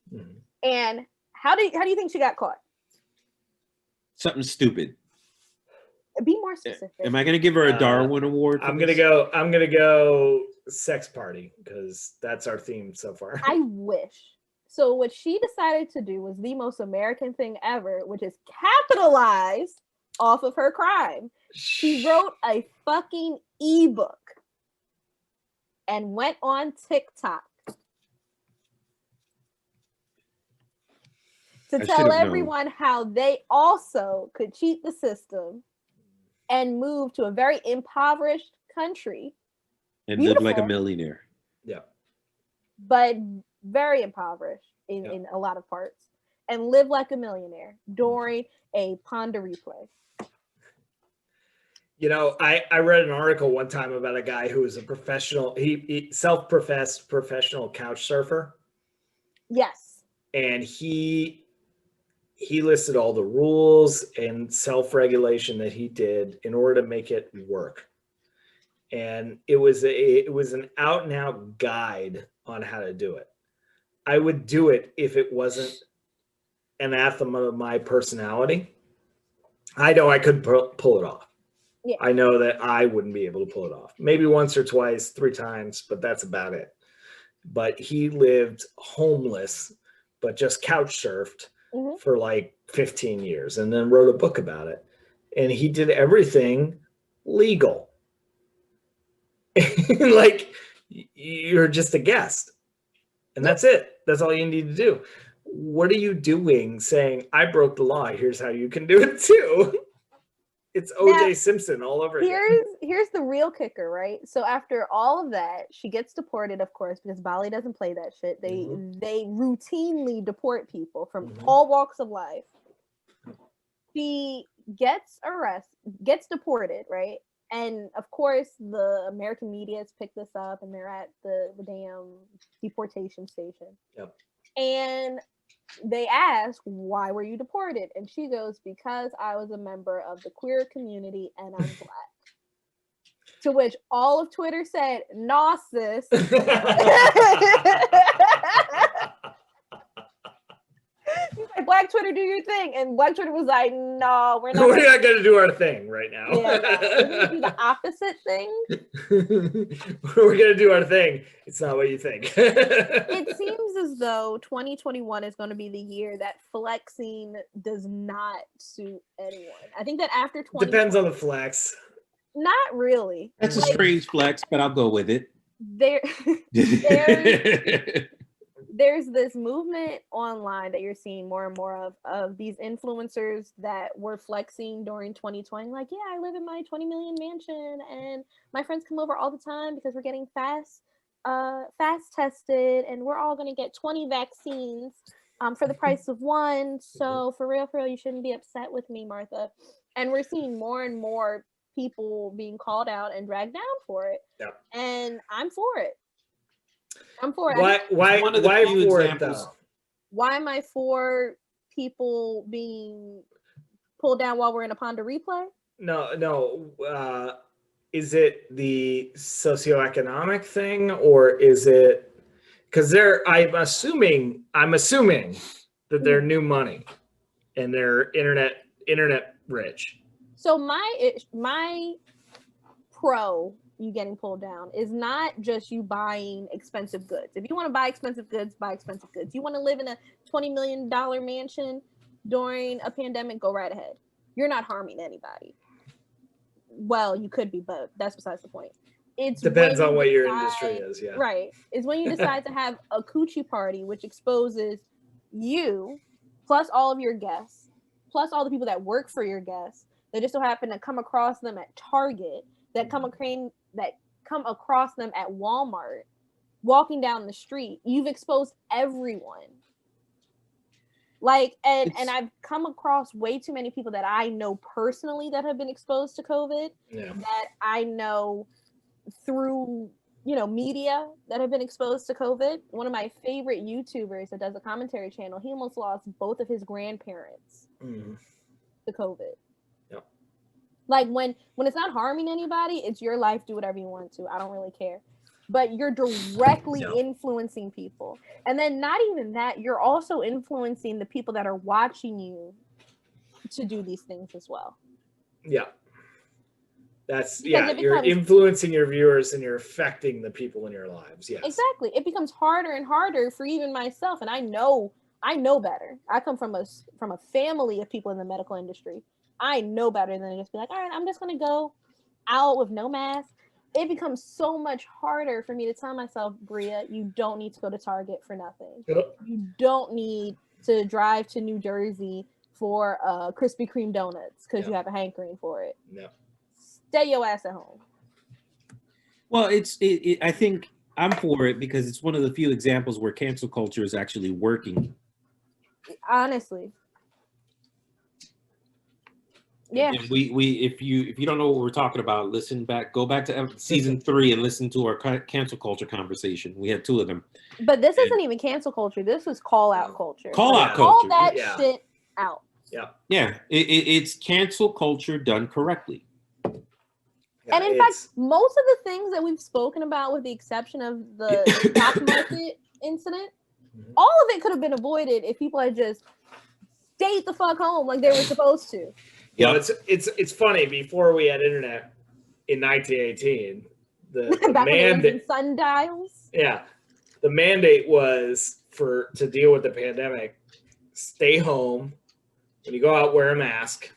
and how do you think she got caught? Something stupid. Be more specific. Am I going to give her a Darwin Award? I'm gonna go sex party because that's our theme so far. I wish. So what she decided to do was the most American thing ever, which is capitalize off of her crime. She wrote a fucking ebook and went on TikTok to tell everyone how they also could cheat the system and move to a very impoverished country. And live like a millionaire. Yeah. But very impoverished in a lot of parts. And live like a millionaire during a Ponder replay. You know, I read an article one time about a guy who was a professional, he self-professed professional couch surfer. Yes. And he listed all the rules and self-regulation that he did in order to make it work. And it was an out and out guide on how to do it. I would do it if it wasn't anathema of my personality. I know I could pull it off. Yeah. I know that I wouldn't be able to pull it off. Maybe once or twice, 3 times, but that's about it. But he lived homeless, but just couch surfed for like 15 years and then wrote a book about it. And he did everything legal. Like you're just a guest, and that's it. That's all you need to do. What are you doing saying, I broke the law, here's how you can do it too? It's OJ Simpson all over again. Here's the real kicker, right? So after all of that, she gets deported, of course, because Bali doesn't play that shit. They routinely deport people from all walks of life. She gets deported, right? And of course, the American media has picked this up, and they're at the damn deportation station. Yep. And they ask, why were you deported? And she goes, because I was a member of the queer community and I'm black. To which all of Twitter said, nah, sis. Like, Black Twitter, do your thing. And Black Twitter was like, no, we're not. We're not going to do our thing right now. Yeah, no, we're going to do the opposite thing. We're going to do our thing. It's not what you think. It seems as though 2021 is going to be the year that flexing does not suit anyone. I think that after 2020... Depends on the flex. Not really. That's a strange flex, but I'll go with it. There's this movement online that you're seeing more and more of these influencers that were flexing during 2020. Like, yeah, I live in my 20 million mansion and my friends come over all the time because we're getting fast tested and we're all going to get 20 vaccines for the price of one. So for real, you shouldn't be upset with me, Martha. And we're seeing more and more people being called out and dragged down for it. Yeah. And I'm for it. Why for it though? Why am I for people being pulled down while we're in a Ponder replay? No. Is it the socioeconomic thing, or is it because I'm assuming that they're new money and they're internet rich. So my pro you getting pulled down is not just you buying expensive goods. If you want to buy expensive goods, buy expensive goods. You want to live in a $20 million mansion during a pandemic, go right ahead. You're not harming anybody. Well, you could be, but that's besides the point. It depends on what your industry is, yeah. Right. It's when you decide to have a coochie party, which exposes you, plus all of your guests, plus all the people that work for your guests, that just so happen to come across them at Target, that come across them at Walmart, walking down the street. You've exposed everyone. Like, and I've come across way too many people that I know personally that have been exposed to COVID, that I know through, media that have been exposed to COVID. One of my favorite YouTubers that does a commentary channel, he almost lost both of his grandparents to COVID. Like when it's not harming anybody, it's your life, do whatever you want to. I don't really care. But you're directly influencing people. And then not even that, you're also influencing the people that are watching you to do these things as well. Yeah. You're influencing your viewers and you're affecting the people in your lives. Yes. Exactly. It becomes harder and harder for even myself. And I know better. I come from a family of people in the medical industry. I know better than to just be like, all right, I'm just going to go out with no mask. It becomes so much harder for me to tell myself, Bria, you don't need to go to Target for nothing. Yep. You don't need to drive to New Jersey for Krispy Kreme donuts because you have a hankering for it. No. Stay your ass at home. Well, I think I'm for it because it's one of the few examples where cancel culture is actually working. Honestly. Yeah. And if you don't know what we're talking about, go back to season 3 and listen to our cancel culture conversation. We had 2 of them. But this isn't even cancel culture. This is call out culture. Call out culture. All that shit out. Yeah. Yeah. It's cancel culture done correctly. Yeah, and in fact, most of the things that we've spoken about, with the exception of the stock market incident, all of it could have been avoided if people had just stayed the fuck home like they were supposed to. Yeah, it's funny. Before we had internet in 1918, the mandate sundials. Yeah, the mandate was to deal with the pandemic. Stay home. When you go out, wear a mask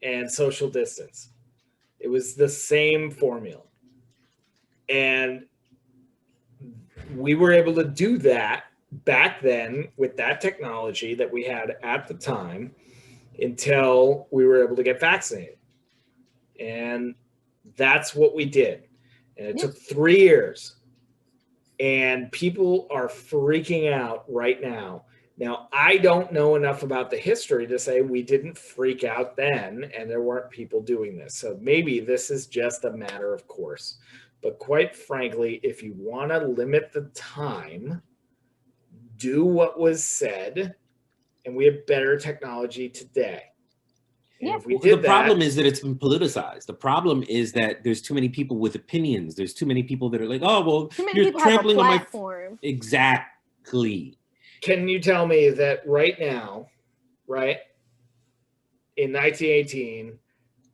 and social distance. It was the same formula. And we were able to do that back then with that technology that we had at the time until we were able to get vaccinated. And that's what we did. And it took 3 years. And people are freaking out right now. Now, I don't know enough about the history to say we didn't freak out then and there weren't people doing this. So maybe this is just a matter of course. But quite frankly, if you want to limit the time, do what was said, and we have better technology today. And if we did the problem is that it's been politicized. The problem is that there's too many people with opinions. There's too many people that are like, oh, well, you're trampling on my platform. Exactly. Can you tell me that right now, right, in 1918,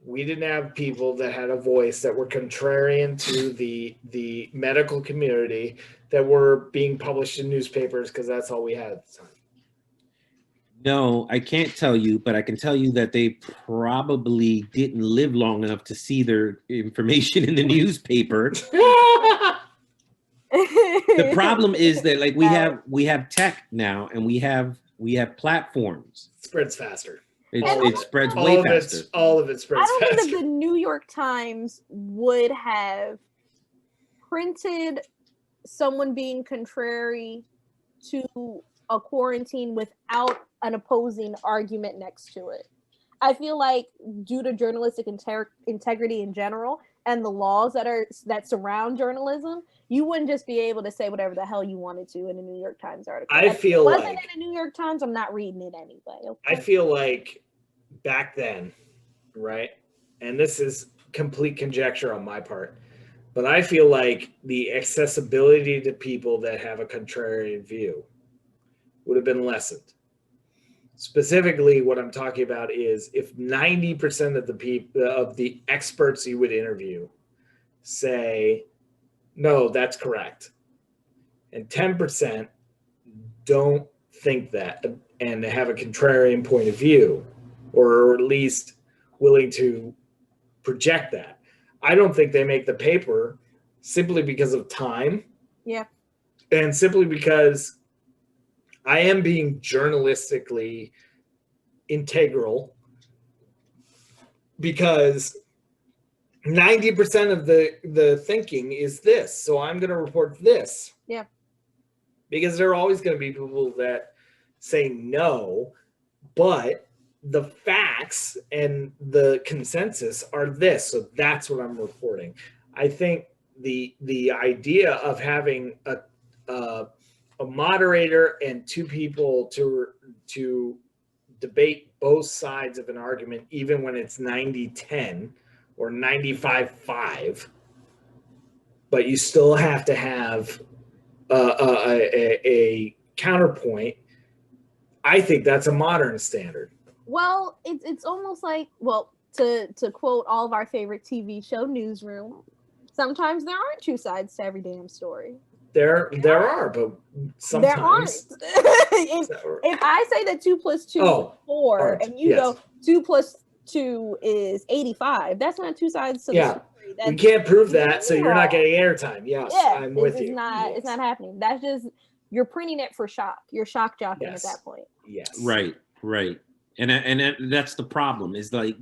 we didn't have people that had a voice that were contrarian to the medical community that were being published in newspapers because that's all we had at the time? No, I can't tell you, but I can tell you that they probably didn't live long enough to see their information in the newspaper. The problem is that like we have tech now, and we have platforms. It spreads faster. It spreads way faster. All of it spreads faster. I don't think that the New York Times would have printed someone being contrary to a quarantine without an opposing argument next to it. I feel like due to journalistic integrity in general and the laws that surround journalism, you wouldn't just be able to say whatever the hell you wanted to in a New York Times article. I feel like in a New York Times, I'm not reading it anyway. Okay? I feel like back then, right? And this is complete conjecture on my part, but I feel like the accessibility to people that have a contrarian view would have been lessened. Specifically, what I'm talking about is if 90% of the people, of the experts you would interview say, no, that's correct, and 10% don't think that and have a contrarian point of view, or at least willing to project that, I don't think they make the paper simply because of time. Yeah. And simply because I am being journalistically integral, because 90% of the thinking is this. So I'm going to report this. Yeah. Because there are always going to be people that say no, but the facts and the consensus are this. So that's what I'm reporting. I think the idea of having a moderator and two people to debate both sides of an argument, even when it's 90-10 or 95-5, but you still have to have a counterpoint. I think that's a modern standard. Well, it's almost like, well, to quote all of our favorite TV show Newsroom, sometimes there aren't two sides to every damn story. There are, but sometimes there aren't. if I say that 2 + 2 is 4, and you go 2 + 2 is 85, that's not two sides to the story. We can't prove that, so you're not getting airtime. Yes, I'm with you. It's not happening. That's just, you're printing it for shock. You're shock jockeying at that point. Yes. Right. And that's the problem. Is like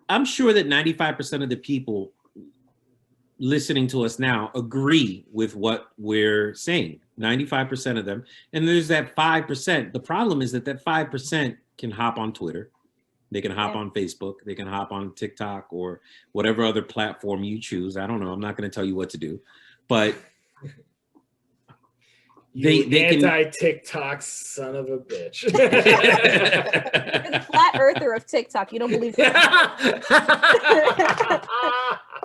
I'm sure that 95% of the people listening to us now agree with what we're saying. 95% of them. And there's that 5%. The problem is that 5% can hop on Twitter. They can hop on Facebook. They can hop on TikTok or whatever other platform you choose. I don't know. I'm not going to tell you what to do. But they anti-TikTok son of a bitch. You're the flat earther of TikTok. You don't believe that.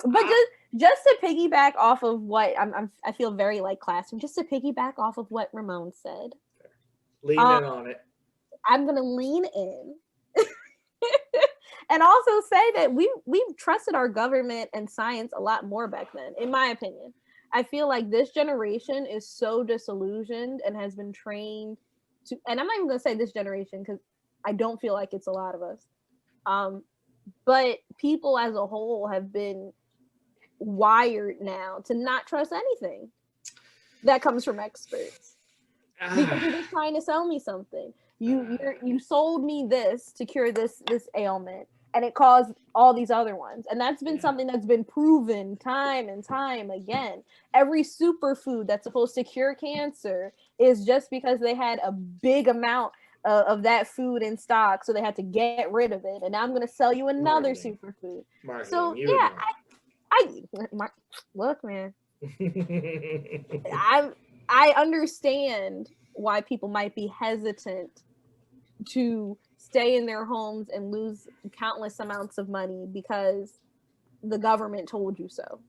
But just to piggyback off of what I feel very like classroom. Just to piggyback off of what Ramon said. Lean in on it. I'm gonna lean in, and also say that we've trusted our government and science a lot more back then, in my opinion. I feel like this generation is so disillusioned and has been trained to, and I'm not even gonna say this generation because I don't feel like it's a lot of us. But people as a whole have been wired now to not trust anything. that comes from experts. Because you're just trying to sell me something. You sold me this to cure this ailment, and it caused all these other ones. And that's been something that's been proven time and time again. Every superfood that's supposed to cure cancer is just because they had a big amount of that food in stock, so they had to get rid of it. And now I'm going to sell you another superfood. So yeah, look, man, I understand why people might be hesitant to stay in their homes and lose countless amounts of money because the government told you so.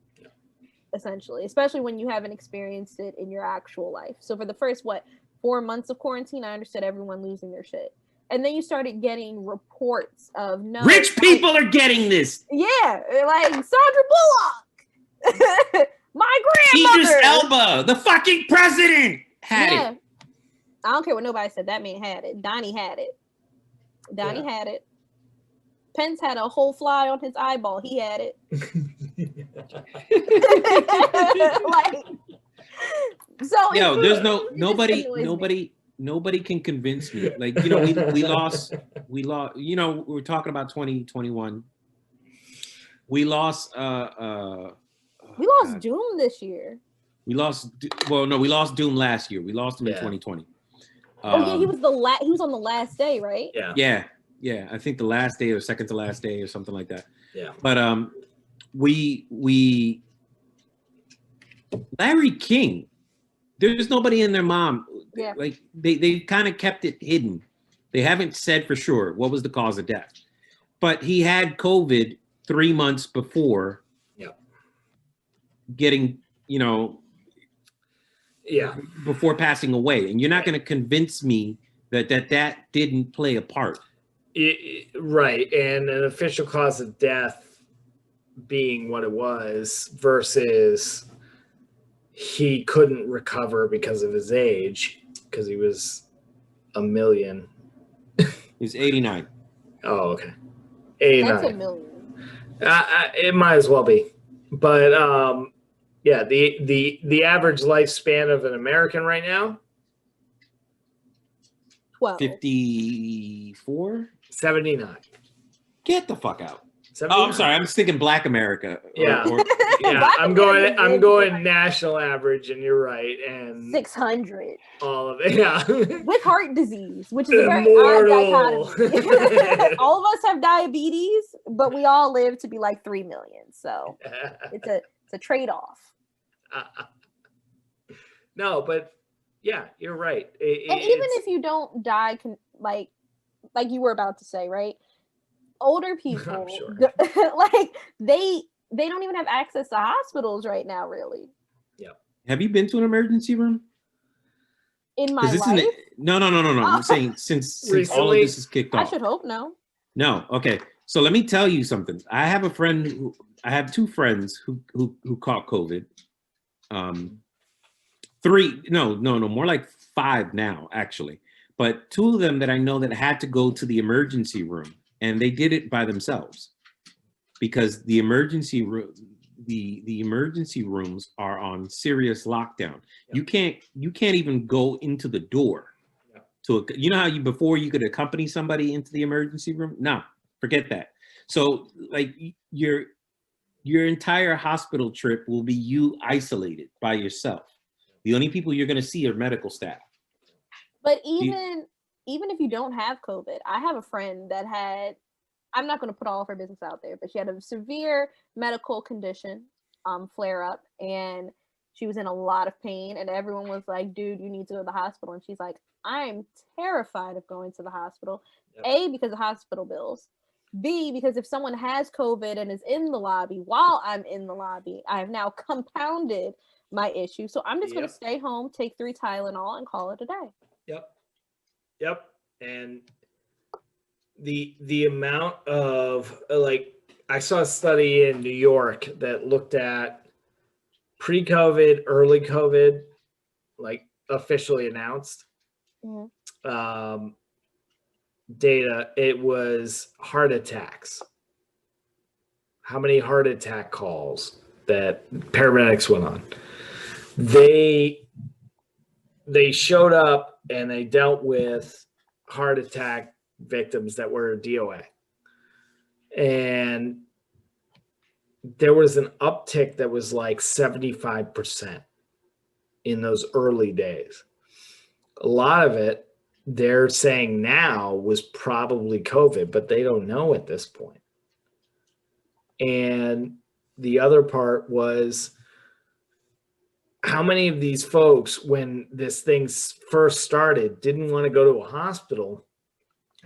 Essentially, especially when you haven't experienced it in your actual life. So for the first 4 months of quarantine, I understood everyone losing their shit. And then you started getting reports of rich people are getting this. Yeah, like Sandra Bullock. My grandmother. Idris Elba, the fucking president, had it. I don't care what nobody said. That man had it. Donnie had it. Donnie had it. Pence had a whole fly on his eyeball. He had it. Yo, there's nobody can convince me. Like, we lost. We were talking about 2021. We lost. We lost Doom this year. We lost Doom last year. We lost him in 2020. He was he was on the last day, right? Yeah. I think the last day or second to last day or something like that. Yeah. But Larry King, there's nobody in their mom. Yeah. Like they kind of kept it hidden. They haven't said for sure what was the cause of death. But he had COVID 3 months before. Getting, before passing away, and you're not going to convince me that didn't play a part. Right, and an official cause of death being what it was versus he couldn't recover because of his age, because he was a million. He's 89. Oh, okay. 89. That's a million. It might as well be, but the average lifespan of an American right now, 54, 79. Get the fuck out. 79. Oh, I'm sorry. I'm thinking Black America. Yeah. I'm going national average, and you're right. And 600. All of it. Yeah. With heart disease, which is a very odd dichotomy. All of us have diabetes, but we all live to be like 3 million. So it's a trade-off. No, but yeah, you're right. And even if you don't die, like you were about to say, right? Older people, sure. like they don't even have access to hospitals right now, really. Yeah. Have you been to an emergency room? In my life? No. I'm saying since all of this is kicked off. I should hope no. No. Okay. So let me tell you something. I have two friends who caught COVID. More like 5 now, actually. But 2 of them that I know that had to go to the emergency room, and they did it by themselves because the emergency room, the emergency rooms are on serious lockdown. Yeah. You can't even go into the door. Yeah. How before you could accompany somebody into the emergency room? No, forget that. So like your entire hospital trip will be you isolated by yourself. The only people you're going to see are medical staff. But even if you don't have COVID, I have a friend that had, I'm not going to put all of her business out there, but she had a severe medical condition, flare up, and she was in a lot of pain, and everyone was like, dude, you need to go to the hospital. And she's like, I'm terrified of going to the hospital. Yep. A, because of hospital bills. B, because if someone has COVID and is in the lobby while I'm in the lobby, I have now compounded my issue. So I'm just going to stay home, take 3 Tylenol, and call it a day. Yep. And the amount of, I saw a study in New York that looked at pre-COVID, early COVID, officially announced data. It was heart attacks. How many heart attack calls that paramedics went on? They they showed up and they dealt with heart attack victims that were DOA. And there was an uptick that was like 75% in those early days. A lot of it, they're saying now, was probably COVID, but they don't know at this point. And the other part was how many of these folks, when this thing first started, didn't want to go to a hospital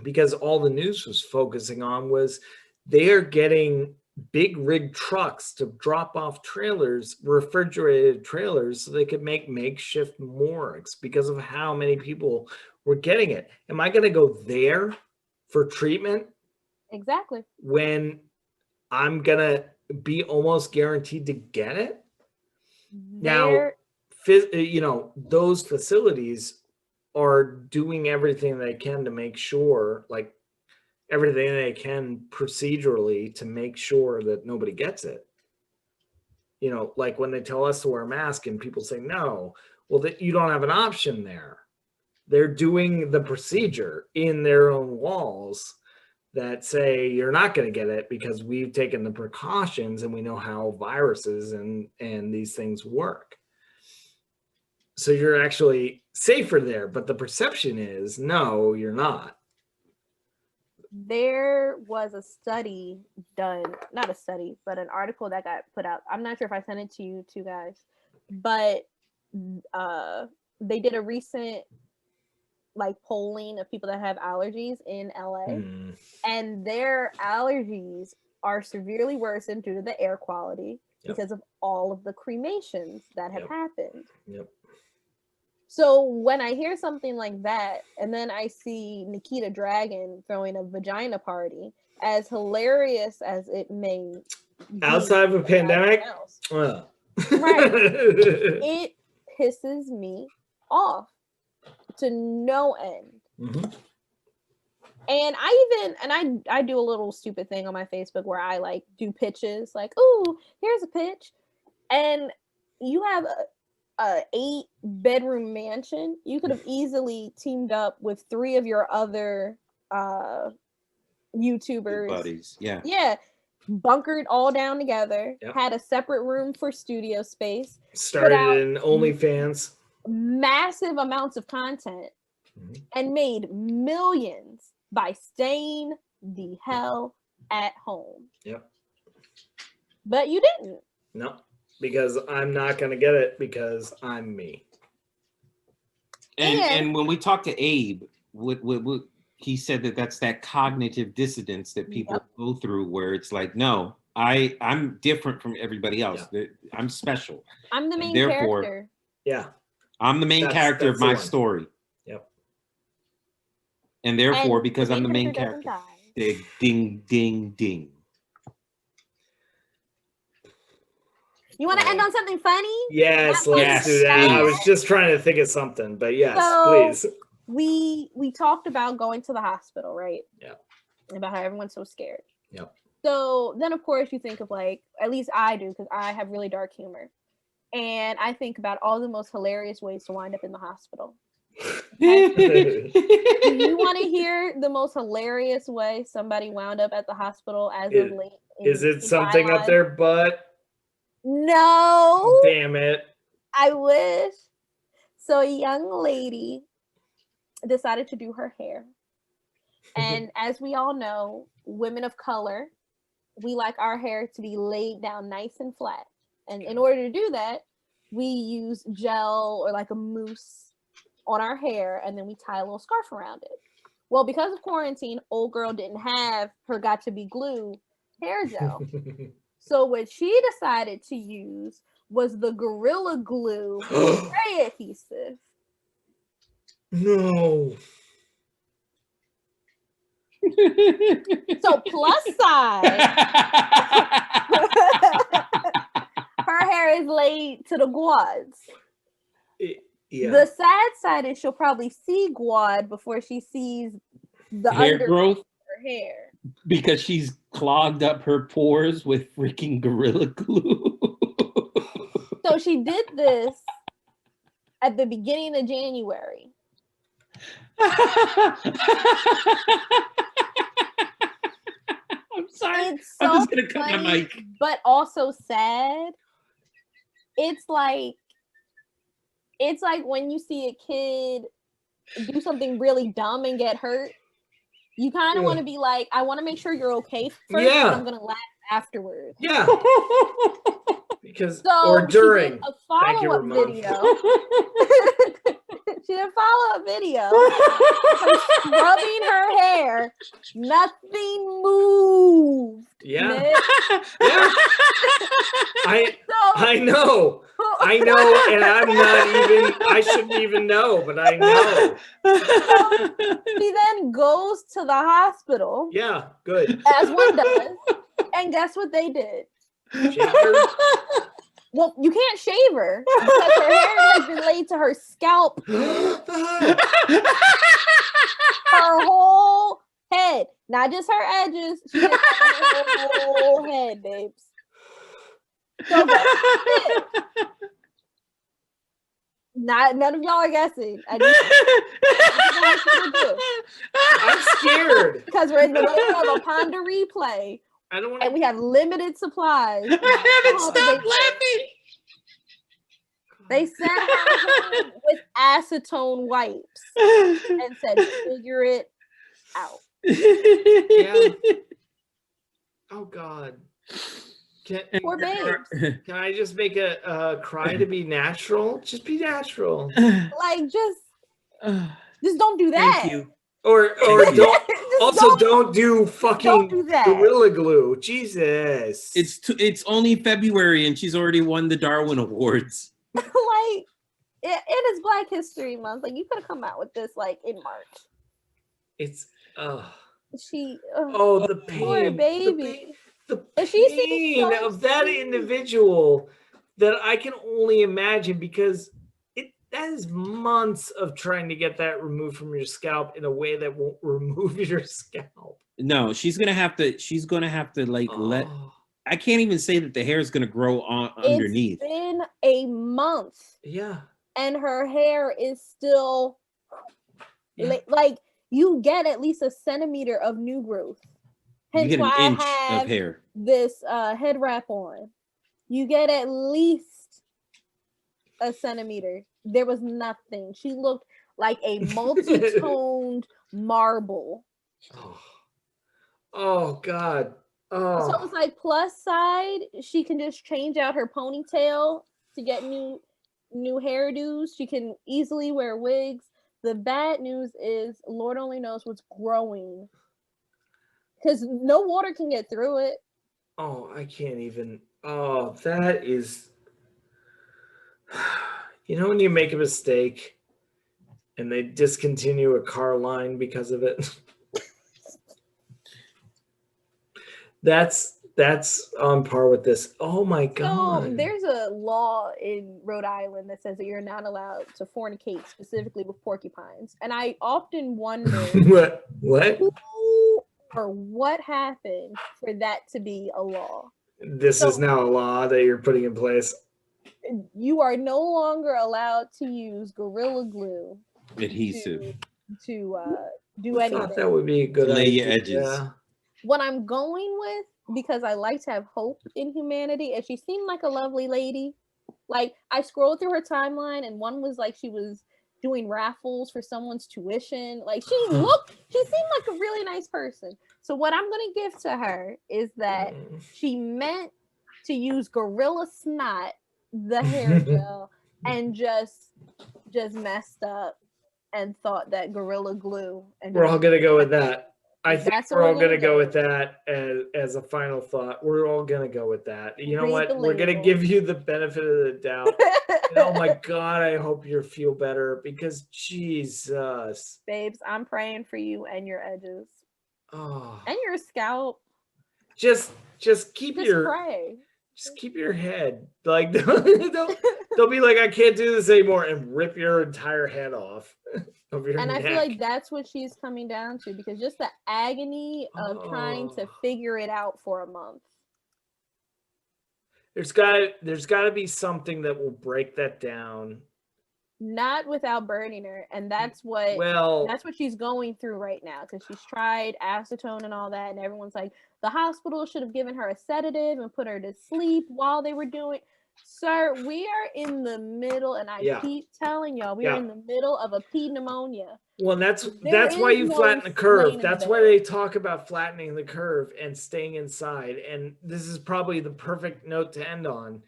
because all the news was focusing on was they are getting big rig trucks to drop off trailers, refrigerated trailers, so they could make makeshift morgues because of how many people were getting it. Am I going to go there for treatment? Exactly. When I'm going to be almost guaranteed to get it? Now, those facilities are doing everything they can to make sure, like everything they can procedurally to make sure that nobody gets it. Like when they tell us to wear a mask and people say no, well, that you don't have an option there. They're doing the procedure in their own walls that say you're not going to get it because we've taken the precautions and we know how viruses and these things work. So you're actually safer there, but the perception is no, you're not. There was a study done, not a study, but an article that got put out. I'm not sure if I sent it to you two guys, but they did a recent polling of people that have allergies in LA, and their allergies are severely worsened due to the air quality because of all of the cremations that have happened. So when I hear something like that, and then I see Nikita Dragon throwing a vagina party, as hilarious as it may be, outside of a pandemic, right? It pisses me off to no end. Mm-hmm. And I do a little stupid thing on my Facebook where I do pitches, ooh, here's a pitch, and you have a 8-bedroom mansion. You could have easily teamed up with 3 of your other YouTubers, buddies, bunkered all down together, had a separate room for studio space, started in OnlyFans, massive amounts of content, and made millions by staying the hell at home. But you didn't. No, because I'm not going to get it because I'm me. And when we talked to Abe, he said that's that cognitive dissonance that people go through, where it's like, no, I'm different from everybody else. I'm special. I'm the main character. I'm the main character of my story. And therefore, because I'm the main character, ding, ding, ding. You want to end on something funny? Yes, let's do that. I was just trying to think of something, but yes, please. We talked about going to the hospital, right? About how everyone's so scared. So then, of course, you think of at least I do, because I have really dark humor. And I think about all the most hilarious ways to wind up in the hospital. Okay? Do you want to hear the most hilarious way somebody wound up at the hospital as of late? Is it something up their butt? No. Damn it. I wish. So a young lady decided to do her hair. And as we all know, women of color, we like our hair to be laid down nice and flat. And in order to do that, we use gel or a mousse on our hair, and then we tie a little scarf around it. Well, because of quarantine, old girl didn't have her got to be glue hair gel. So what she decided to use was the Gorilla Glue spray adhesive. No. So plus side, her hair is laid to the guads. The sad side is she'll probably see guad before she sees the hair growth of her hair. Because she's clogged up her pores with freaking Gorilla Glue. So she did this at the beginning of January. I'm sorry. It's so I'm just gonna cut funny, my mic. but also sad. It's like when you see a kid do something really dumb and get hurt. You kind of want to be like, I want to make sure you're okay first, and I'm gonna laugh afterwards. Yeah. Because So or during she did a follow-up video. She did a follow-up video. Her scrubbing her hair. Nothing moved. Yeah. Nick. Yeah. I know. I know, and I'm not even, I shouldn't even know, but I know. So she then goes to the hospital. Yeah, good. As one does. And guess what they did? Shave her? Well, you can't shave her because her hair has been laid to her scalp. Her whole head. Not just her edges. She did her whole head, babes. So none of y'all are guessing. I'm scared. Because we're in the middle of a Ponder replay. I don't want and we have limited supplies. I haven't stopped laughing. They sent her home with acetone wipes and said, figure it out. Yeah. Oh God. Poor babes. Can I just make a cry to be natural? Just be natural. Like just don't do that. Thank you. Or don't also don't do fucking do that. Gorilla Glue. Jesus. It's only February and she's already won the Darwin Awards. Like it is Black History Month. Like you could have come out with this like in March. It's the pain. Poor baby. The pain of that individual that I can only imagine, because that is months of trying to get that removed from your scalp in a way that won't remove your scalp. No, she's gonna have to like let. I can't even say that the hair is gonna grow on underneath. It's been a month. Yeah. And her hair is still like you get at least a centimeter of new growth. Hence you get why an inch I have of hair. This head wrap on. You get at least a centimeter. There was nothing. She looked like a multi-toned marble. Oh God. Oh. So it was like plus side. She can just change out her ponytail to get new hairdos. She can easily wear wigs. The bad news is Lord only knows what's growing. Because no water can get through it. Oh, I can't even. Oh, that is. You know when you make a mistake and they discontinue a car line because of it? That's on par with this. Oh my God. So there's a law in Rhode Island that says that you're not allowed to fornicate specifically with porcupines. And I often wonder what? Who or what happened for that to be a law. This is now a law that you're putting in place. You are no longer allowed to use Gorilla Glue adhesive to do anything. I thought that would be a good lay idea. your edges. Yeah. What I'm going with, because I like to have hope in humanity, and she seemed like a lovely lady. Like I scrolled through her timeline, and one was like she was doing raffles for someone's tuition. Like she seemed like a really nice person. So what I'm gonna give to her is that she meant to use Gorilla Snot, the hair gel, and just messed up and thought that Gorilla Glue. And we're all gonna go with that. I think That's we're all what gonna we're go gonna with that as a final thought. We're all gonna go with that. You know Read what? the We're gonna label. give you the benefit of the doubt. Oh my God, I hope you feel better, because Jesus. Babes, I'm praying for you and your edges. Oh. And your scalp. Just keep pray. Just keep your head. Like don't be like, I can't do this anymore, and rip your entire head off of your And neck. I feel like that's what she's coming down to, because just the agony of trying to figure it out for a month. There's got to be something that will break that down Not without burning her, and that's what she's going through right now, because she's tried acetone and all that, and everyone's like, the hospital should have given her a sedative and put her to sleep while they were doing. Sir, we are in the middle, and I keep telling y'all, we are in the middle of a P pneumonia. Well, that's why you flatten the curve. That's why they talk about flattening the curve and staying inside. And this is probably the perfect note to end on,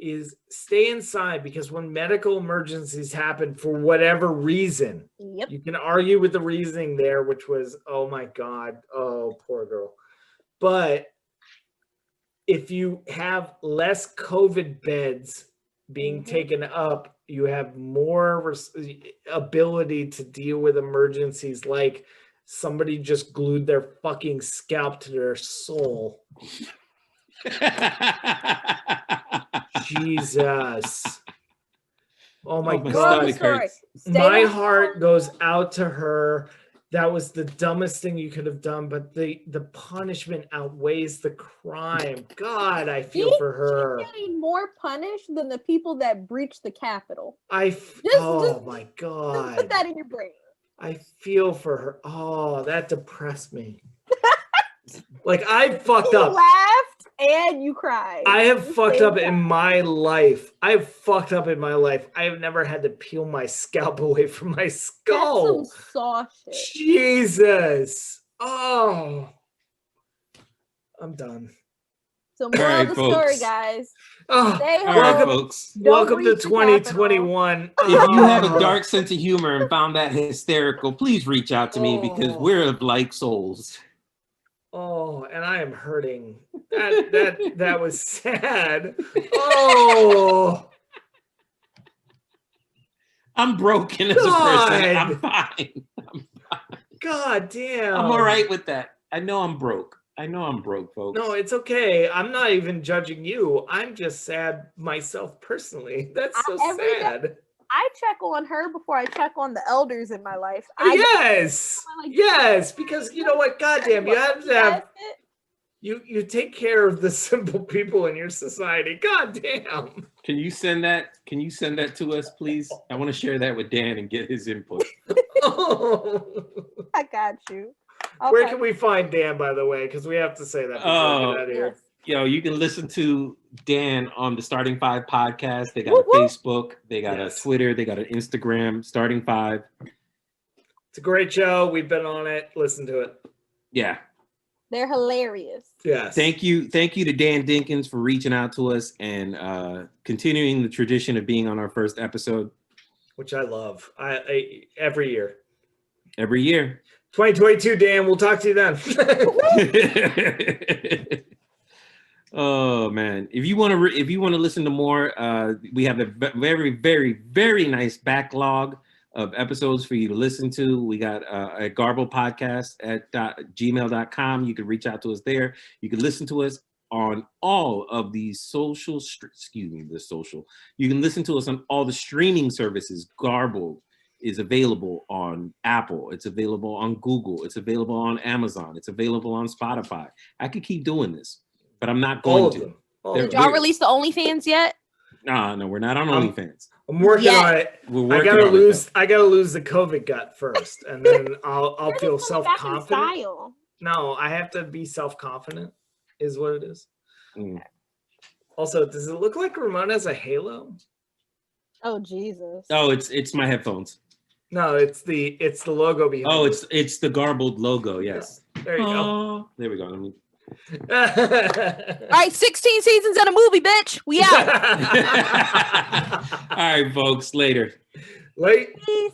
is stay inside, because when medical emergencies happen for whatever reason, you can argue with the reasoning there, which was, oh my God, oh, poor girl. But if you have less COVID beds being taken up, you have more ability to deal with emergencies, like somebody just glued their fucking scalp to their soul. Jesus. Oh my God. My heart goes out to her. That was the dumbest thing you could have done, but the punishment outweighs the crime. God, I feel for her. She's getting more punished than the people that breached the Capitol. Oh my God. Just put that in your brain. I feel for her. Oh, that depressed me. Like, I fucked up. You laughed and you cried. I have fucked up in my life. I have never had to peel my scalp away from my skull. That's some saw shit. Jesus. Oh. I'm done. So moral of the story, guys. Stay home. Welcome to 2021. If you have a dark sense of humor and found that hysterical, please reach out to me, because we're of like souls. Oh, and I am hurting. That was sad. Oh, I'm broken as a person. I'm fine. God damn. I'm all right with that. I know I'm broke, folks. No, it's okay. I'm not even judging you. I'm just sad myself personally. That's so sad. I check on her before I check on the elders in my life. Yes, because you know what? Goddamn, you have to have. You take care of the simple people in your society. Goddamn. Can you send that to us, please? I want to share that with Dan and get his input. I got you. Okay. Where can we find Dan, by the way? Because we have to say that before we get out of here. Yo, you can listen to Dan on the Starting Five podcast. They got a Facebook, they got a Twitter, they got an Instagram, Starting Five. It's a great show. We've been on it. Listen to it. Yeah. They're hilarious. Yes. Thank you to Dan Dinkins for reaching out to us and continuing the tradition of being on our first episode. Which I love. I every year. Every year. 2022, Dan. We'll talk to you then. Oh man, if you want to listen to more, we have a very, very, very nice backlog of episodes for you to listen to. We got a Garbled podcast at gmail.com. You can reach out to us there. You can listen to us on all of these social. You can listen to us on all the streaming services. Garbled is available on Apple. It's available on Google. It's available on Amazon. It's available on Spotify. I could keep doing this, but I'm not going to. Did y'all release the OnlyFans yet? No, we're not on OnlyFans. I'm working on it. I gotta lose the COVID gut first, and then I'll feel self-confident. No, I have to be self-confident, is what it is. Also, does it look like Ramon has a halo? Oh Jesus! Oh, it's my headphones. No, it's the logo behind. Oh, it's the Garbled logo. Yes. Yeah. There you go. There we go. All right, 16 seasons and a movie, bitch. We out. All right, folks. Later. Peace.